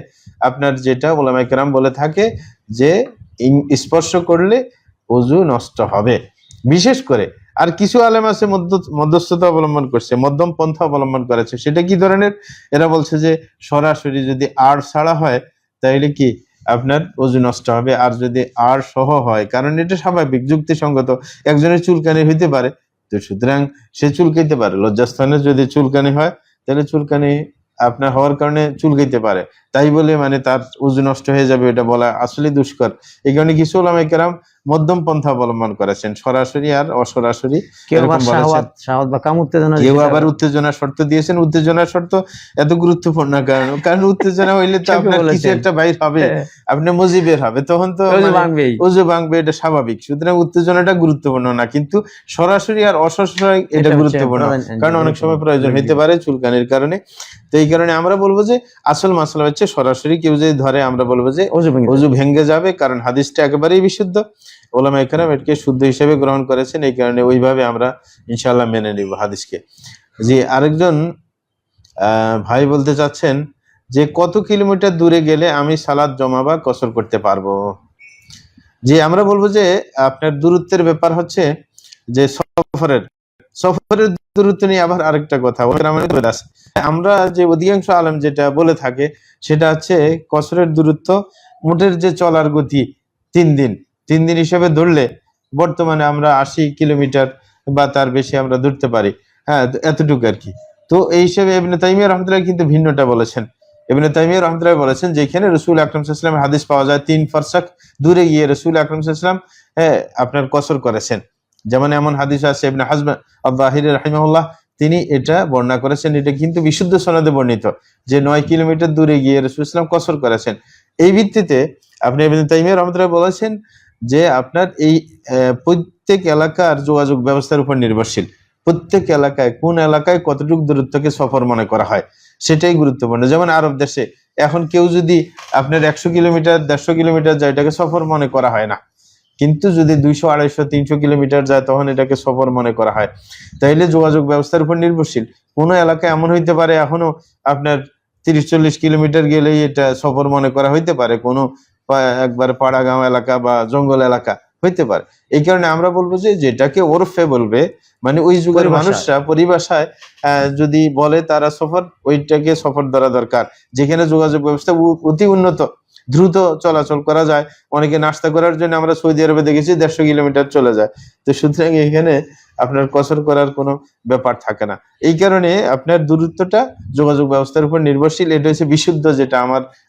আপনার যেটা উলামায়ে কেরাম বলে থাকে যে স্পর্শ করলে ওযু নষ্ট হবে। বিশেষ করে আর কিছু আলেম আছে মধ্যস্থতা অবলম্বন করছে, মধ্যম পন্থা অবলম্বন করেছে। সেটা কি ধরনের? এরা বলছে যে সরাসরি যদি আড় ছাড়া হয় তাইলে কি আপনার ওযু নষ্ট হবে, আর যদি আড় সহ হয়, কারণ এটা স্বাভাবিক, যুক্তিসঙ্গত, একজনের চুলকানি হইতে পারে, তো সুতরাং সে চুলকাইতে পারে, লজ্জাস্থানে যদি চুলকানি হয় তাহলে চুলকানি আপনার হওয়ার কারণে চুলকাইতে পারে, তাই বলে মানে তার উযু নষ্ট হয়ে যাবে এটা বলা আসলে দুষ্কর। এই কারণে কিছু উলামায়ে কেরাম মধ্যম পন্থা অবলম্বন করেছেন, সরাসরি আর অসরাসরি কেউ আবার এরকম বলেছেন। শাহাওয়াত বা কাম উত্তেজনা, কেউ আবার উত্তেজনার শর্ত দিয়েছেন। উত্তেজনার শর্ত এত গুরুত্বপূর্ণ কারণ উত্তেজনা হইলে তো আপনার কিছু একটা বাইর হবে, আপনার মজি বের হবে, তখন তো ওযু ভাঙবে, এটা স্বাভাবিক। সুতরাং উত্তেজনাটা গুরুত্বপূর্ণ না, কিন্তু সরাসরি আর অসরাসরি এটা গুরুত্বপূর্ণ, কারণ অনেক সময় প্রয়োজন হইতে পারে চুলকানির কারণে। তো এই কারণে আমরা বলবো যে আসল মাসলা হচ্ছে সরাসরি কেউ যদি ধরে আমরা বলবো যে ওযু ভেঙে যাবে, কারণ হাদিসটা একেবারেই বিশুদ্ধ। ওলামায়ে কেরাম এটাকে শুদ্ধ হিসেবে গ্রহণ করেছেন, এই কারণে ওইভাবে আমরা ইনশাআল্লাহ মেনে নিব হাদিসকে। জি, আরেকজন ভাই বলতে চাচ্ছেন যে কত কিলোমিটার দূরে গেলে আমি সালাত জমা বা কসর করতে পারবো? জি, আমরা বলবো যে আপনার দূরত্বের ব্যাপার হচ্ছে যে সফরের দূরত্ব নিয়ে আবার আরেকটা কথা আমরা যে অধিকাংশ আলেম যেটা বলে থাকে সেটা হচ্ছে কসরের দূরত্ব উটের যে চলার গতি 3 দিন হিসেবে ধরলে বর্তমানে আমরা 80 কিলোমিটার বা তার বেশি আমরা ধরতে পারি, হ্যাঁ এতটুকু আর কি। তো এই হিসেবে ইবনে তাইমিয়া রাহমাতুল্লাহ কিন্তু ভিন্নটা বলেছেন। ইবনে তাইমিয়া রাহমাতুল্লাহ বলেছেন যে এখানে রাসূল আকরাম সাল্লাল্লাহু আলাইহি ওয়াসাল্লামের হাদিস পাওয়া যায় 3 ফারসাক দূরে গিয়ে রাসূল আকরাম সাল্লাল্লাহু আলাইহি ওয়াসাল্লাম আপনার কসর করেছেন। যেমন এমন হাদিস আছে ইবনে হাজম আল-যাহিরি রাহিমাহুল্লাহ তিনি এটা বর্ণনা করেছেন, এটা কিন্তু বিশুদ্ধ সনদে বর্ণিত যে 9 কিলোমিটার দূরে গিয়ে রাসূল সাল্লাল্লাহু আলাইহি ওয়াসাল্লাম কসর করেছেন। এই ভিত্তিতে আপনি ইবনে তাইমিয়া রাহমাতুল্লাহ বলেছেন যে আপনার এই প্রত্যেক এলাকার যোগাযোগ ব্যবস্থার উপর নির্ভরশীল, প্রত্যেক এলাকায় কোন এলাকায় কতটুকু দূরত্বকে সফর মনে করা হয় সেটাই গুরুত্বপূর্ণ। যেমন আরব দেশে এখন কেউ যদি আপনার 100 কিলোমিটার 150 কিলোমিটার যায় এটাকে সফর মনে করা হয় না, কিন্তু যদি 200 250 300 কিলোমিটার যায় তখন এটাকে সফর মনে করা হয়। তাইলে যোগাযোগ ব্যবস্থার উপর নির্ভরশীল। কোনো এলাকায় এমন হইতে পারে এখনো আপনার 30-40 কিলোমিটার গেলেই এটা সফর মনে করা হইতে পারে, কোনো একবার পাড়াগাঁও এলাকা বা জঙ্গল এলাকা হইতে পারে। এই কারণে আমরা বলবো যে যেটাকে ওরফে বলবে মানে ওই যুগের মানুষরা পরিভাষায় যদি বলে তারা সফর, ওইটাকে সফর ধরা দরকার। যেখানে যোগাযোগ ব্যবস্থা অতি উন্নত, দ্রুত চলাচল করা যায়, অনেকে নাস্তা করার জন্য আমরা সৌদি আরবে দেখেছি 150 কিলোমিটার চলে যায়। তো সুতরাং এখানে আপনার কসর করার কোনো ব্যাপার থাকে না। এই কারণে আপনার দূরত্বটা যোগাযোগ ব্যবস্থার উপর নির্ভরশীল, এটা হচ্ছে বিশুদ্ধ যেটা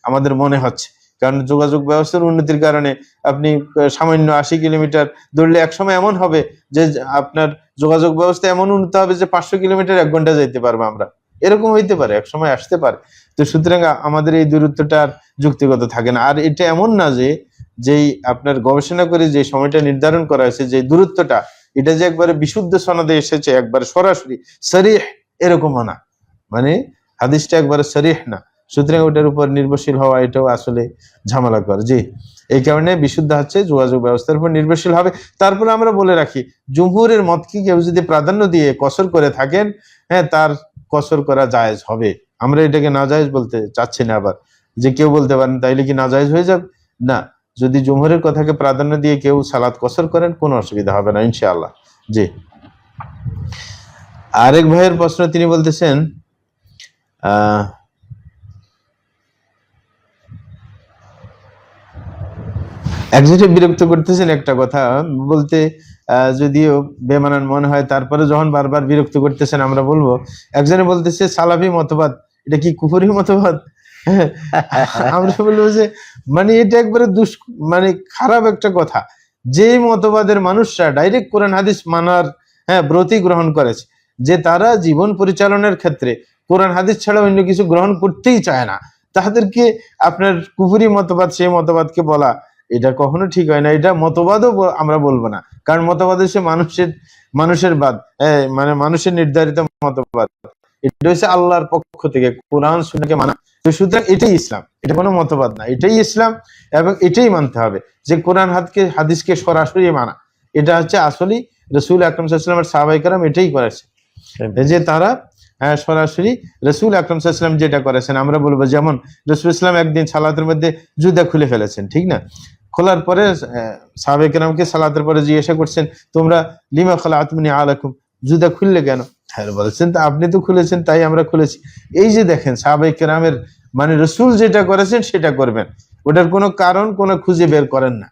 আমাদের মনে হচ্ছে। কারণ যোগাযোগ ব্যবস্থার উন্নতির কারণে আপনি সামান্য 80 কিলোমিটার দৌড়লে একসময় এমন হবে যে আপনার যোগাযোগ ব্যবস্থা এমন উন্নত হবে যে 500 কিলোমিটার 1 ঘন্টা যাইতে পারবো আমরা, এরকম হইতে পারে, একসময় আসতে পারে। তো সুতরাং আমাদের এই দূরত্বটা আর যুক্তিগত থাকে না। আর এটা এমন না যে যেই আপনার গবেষণা করে যে সময়টা নির্ধারণ করা হয়েছে যে দূরত্বটা এটা যে একবারে বিশুদ্ধ সনদে এসেছে একবার সরাসরি সরিহ এরকমও না, মানে হাদিসটা একবারে সরিহ না। সুতরাং ওটার উপর নির্ভরশীল হওয়া এটাও আসলে ঝামেলা করে। জি, এই কারণে বিশুদ্ধ হচ্ছে যোগাযোগ ব্যবস্থার উপর নির্ভরশীল হবে। তারপরে আমরা বলে রাখি জুমহুরের মতকে কেউ যদি প্রাধান্য দিয়ে কসর করে থাকেন, হ্যাঁ তার কসর করা জায়েজ হবে। আমরা এটাকে নাজায়েজ বলতে চাচ্ছি না আবার যে কেউ বলতে পারেন তাইলে কি নাজায়েজ হয়ে যাবে, না। যদি জুমহুরের কথাকে প্রাধান্য দিয়ে কেউ সালাত কসর করেন কোনো অসুবিধা হবে না ইনশাআল্লাহ। জি, আরেক ভাইয়ের প্রশ্ন তিনি বলতেছেন একজনে বিরক্ত করতেছেন একটা কথা বলতে, যদিও বেমানান মনে হয় তারপরে যখন বারবার বিরক্ত করতেছেন আমরা বলবো, একজনে বলতেছে সালাফি মতবাদ এটা কি কুফরি মতবাদ? আমরা বলবো যে মানে এটা একবারে মানে খারাপ একটা কথা। যে মতবাদের মানুষরা ডাইরেক্ট কোরআন হাদিস মানার ব্রতী গ্রহণ করেছে, যে তারা জীবন পরিচালনার ক্ষেত্রে কোরআন হাদিস ছাড়া অন্য কিছু গ্রহণ করতেই চায় না, তাদেরকে আপনার কুফরি মতবাদ সেই মতবাদকে বলা এটা কখনো ঠিক হয় না। এটা মতবাদও আমরা বলবো না, কারণ মতবাদ হচ্ছে মানুষের বাদ, মানে মানুষের নির্ধারিত মতবাদ। এটা হচ্ছে আল্লাহর পক্ষ থেকে কোরআন সুন্নাহকে মানা। তো সুতরাং এটাই ইসলাম, এটা কোনো মতবাদ না, এটাই ইসলাম এবং এটাই মানতে হবে যে কোরআন হাদিসকে সরাসরি মানা। এটা হচ্ছে আসলে রাসূল আকরাম সাল্লাল্লাহু আলাইহি ওয়াসাল্লামের সাহাবায়ে কেরাম এটাই করেছে, যে তারা সরাসরি রাসূল আকরাম সাল্লাল্লাহু আলাইহি ওয়াসাল্লাম যেটা করেছেন। আমরা বলবো যেমন রাসূল ইসলাম একদিন সালাতের মধ্যে জুতা খুলে ফেলেছেন, ঠিক না? খোলার পরে সাহাবায়ে কেরামকে সালাতের পরে জিজ্ঞাসা করছেন তোমরা লিমা খালাতুমনি আলাইকুম, জুতা খুললে কেন? বলেছেন তা আপনি তো খুলেছেন তাই আমরা খুলেছি। এই যে দেখেন সাহাবায়ে কেরামের মানে রাসূল যেটা করেছেন সেটা করবেন, ওটার কোনো কারণ কোনো খুঁজে বের করেন না।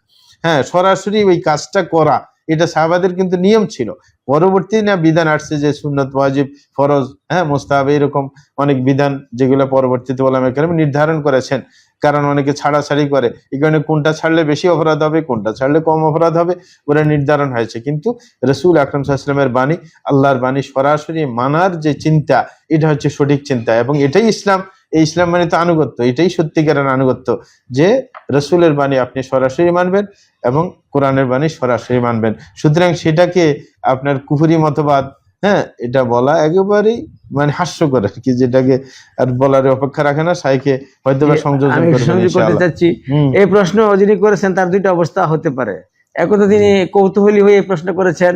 সরাসরি ওই কাজটা করা এটা সাহাবাদের কিন্তু নিয়ম ছিল। পরবর্তী না বিধান আসছে যে সুন্নত, ওয়াজিব, ফরজ, হ্যাঁ, মুস্তাহাব, এরকম অনেক বিধান যেগুলো পরবর্তীতে ওলামায়ে কেরাম নির্ধারণ করেছেন। কারণ অনেকে ছাড়াছাড়ি করে, এই কারণে কোনটা ছাড়লে বেশি অপরাধ হবে, কোনটা ছাড়লে কম অপরাধ হবে, ওরা নির্ধারণ হয়েছে। কিন্তু রাসূল আকরাম সাল্লাল্লাহু আলাইহি ওয়াসাল্লামের বাণী, আল্লাহর বাণী সরাসরি মানার যে চিন্তা, এটা হচ্ছে সঠিক চিন্তা, এবং এটাই ইসলাম। এই ইসলাম মানে তো আনুগত্য, এটাই সত্যিকারের আনুগত্য, যে রসুলের বাণী আপনি সরাসরি মানবেন এবং কোরআনের বাণী সরাসরি মানবেন। সুতরাং সেটাকে আপনার কুফরি মতবাদ, হ্যাঁ, এটা বলা একেবারেই মানে হাস্যকর আর কি, যেটাকে আর বলার অপেক্ষা রাখে না। সাইকে হয়তো বা সংযোজন আমি করবেন সংযোগ করতে ইনশাআল্লাহ। চাচ্ছি, এই প্রশ্ন যিনি করেছেন তার দুইটা অবস্থা হতে পারে। এক তো তিনি কৌতূহলী হয়ে এই প্রশ্ন করেছেন,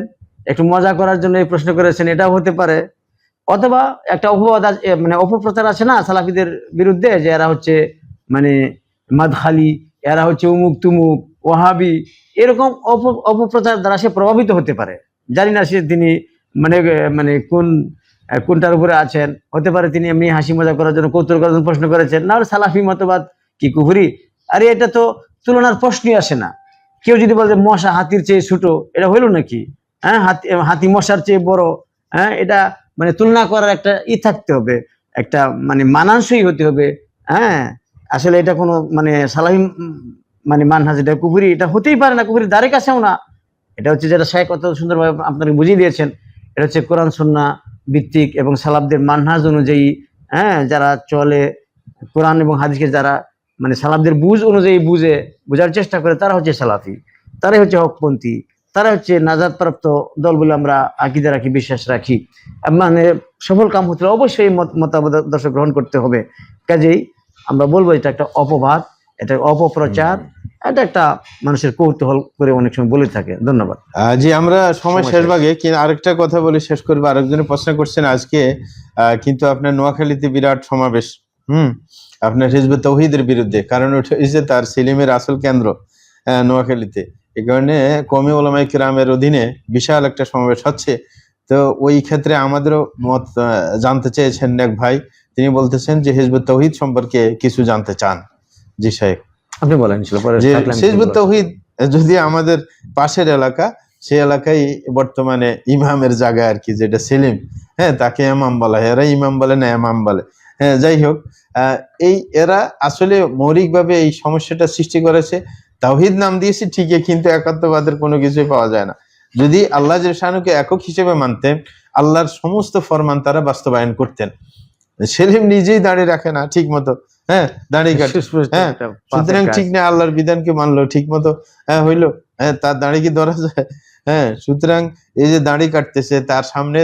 একটু মজা করার জন্য এই প্রশ্ন করেছেন, এটাও হতে পারে। অথবা একটা অপবাদ মানে অপপ্রচার আছে না সালাফিদের বিরুদ্ধে, যে এরা হচ্ছে মানে মাদখালি, এরা হচ্ছে উমুক তুমুক, ওয়াহাবি, এরকম অপপ্রচার দ্বারা সে প্রভাবিত হতে পারে। জানি না সে তিনি মানে মানে কোনটার উপরে আছেন। হতে পারে তিনি এমনি হাসি মজা করার জন্য, কৌতূহল করার জন্য প্রশ্ন করেছেন, না হলে সালাফি মতবাদ কি কুফরি? আরে এটা তো তুলনার প্রশ্নই আসে না। কেউ যদি বলে মশা হাতির চেয়ে ছোট, এটা হইল নাকি? হ্যাঁ, হাতি মশার চেয়ে বড়, হ্যাঁ, এটা মানে তুলনা করার একটা থাকতে হবে, একটা মানে মানানসই হতে হবে। হ্যাঁ, আসলে এটা কোনো মানে সালাফি মানে মানহাজ, এটা কুফরি, এটা হতেই পারে না, কুফরির ধারে কাছেও না। এটা হচ্ছে যেটা শেখ কত সুন্দরভাবে আপনাকে বুঝিয়ে দিয়েছেন, এটা হচ্ছে কোরআন সুন্নাহ ভিত্তিক এবং সালাফদের মানহাজ অনুযায়ী, হ্যাঁ, যারা চলে, কোরআন এবং হাদিসকে যারা মানে সালাফদের বুঝ অনুযায়ী বোঝার চেষ্টা করে, তারা হচ্ছে সালাফি, তারাই হচ্ছে হকপন্থী, তারা হচ্ছে নাজাতপ্রাপ্ত দল বলে আমরা আকীদা রাখি, বিশ্বাস রাখি। মানে সফল কাম হতে হলে অবশ্যই মতাদর্শ গ্রহণ করতে হবে। কাজেই আমরা বলবো এটা একটা অপবাদ, এটা অপপ্রচার, এটা একটা মানুষের কৌতূহল করে অনেক সময় বলে থাকে। ধন্যবাদ। জি, আমরা সময় শেষ ভাগে আরেকটা কথা বলে শেষ করবো। আরেকজনে প্রশ্ন করছেন আজকে কিন্তু আপনার নোয়াখালীতে বিরাট সমাবেশ, আপনার হিজবুত তাওহীদের বিরুদ্ধে, কারণ ওটা হচ্ছে তার সেলিমের আসল কেন্দ্র নোয়াখালীতে। এই কারণে কওমি উলামায়ে কিরামের অধীনে বিশাল একটা সমাবেশ হচ্ছে। তো ওই ক্ষেত্রে আমাদেরও মত জানতে চেয়েছেন এক ভাই, তিনি বলতেছেন যে হিজবুত তাওহীদ সম্পর্কে কিছু জানতে চান। জি সাহেব, আপনি বলেন। হিজবুত তাওহীদ যদি আমাদের পাশের এলাকা, সেই এলাকায় বর্তমানে ইমামের জায়গা আর কি, যেটা সেলিম, হ্যাঁ, তাকে ইমাম বলা হয়, এরা ইমাম বলে না ইমাম বলে। হ্যাঁ, যাই হোক, এরা আসলে মৌলিকভাবে এই সমস্যাটা সৃষ্টি করেছে। তাওহীদ নাম দিয়েছে ঠিকই, কিন্তু একাত্মবাদের কোনো কিছুই পাওয়া যায় না। যদি আল্লাহ শানুকে একক হিসেবে মানতেন, আল্লাহর সমস্ত ফরমান তারা বাস্তবায়ন করতেন। সেলিম নিজেই দাঁড়িয়ে রাখে না ঠিক মতো, হ্যাঁ, দাঁড়িয়ে কাটে, হ্যাঁ, সুতরাং ঠিক না, আল্লাহর বিধানকে মানলো ঠিক মতো, হ্যাঁ, হইলো, হ্যাঁ, তার দাঁড়ি কি ধরা যায়? হ্যাঁ, সুতরাং এই যে দাঁড়ি কাটতেছে, তার সামনে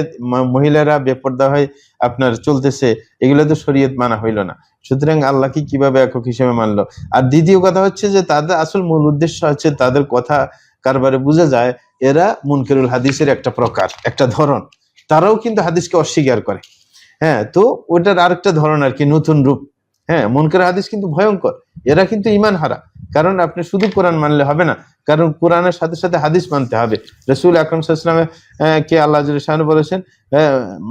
মহিলারা বেপর্দা হয়ে আপনার চলতেছে, এগুলো তো শরীয়ত মানা হইলো না। সুতরাং আল্লাহকে কিভাবে একক হিসেবে মানলো? আর দ্বিতীয় কথা হচ্ছে যে তাদের আসল মূল উদ্দেশ্য হচ্ছে, তাদের কথা কারবারে বোঝা যায় এরা মুনকিরুল হাদিসের একটা প্রকার, একটা ধরন। তারাও কিন্তু হাদিসকে অস্বীকার করে। হ্যাঁ, তো ওটার আরেকটা ধরন আর কি, নতুন রূপ। হ্যাঁ, মুনকার হাদিস কিন্তু ভয়ঙ্কর, এরা কিন্তু ঈমান হারা। কারণ আপনি শুধু কোরআন মানলে হবে না, কারণ কোরআনের সাথে সাথে হাদিস মানতে হবে। রাসূল আকরাম সাল্লাল্লাহু আলাইহি ওয়াসাল্লাম কে আল্লাহ জাল্লা শানহু বলেছেন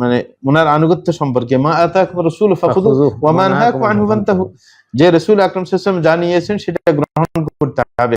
মানে ওনার আনুগত্য সম্পর্কে, মা আতাকুম রাসূল ফাখুযুহু ওয়া মা নাহাকুম আনহু ফান্তাহু, যে রাসূল আকরাম সাল্লাল্লাহু আলাইহি ওয়াসাল্লাম জানিয়েছেন সেটা গ্রহণ করতে হবে।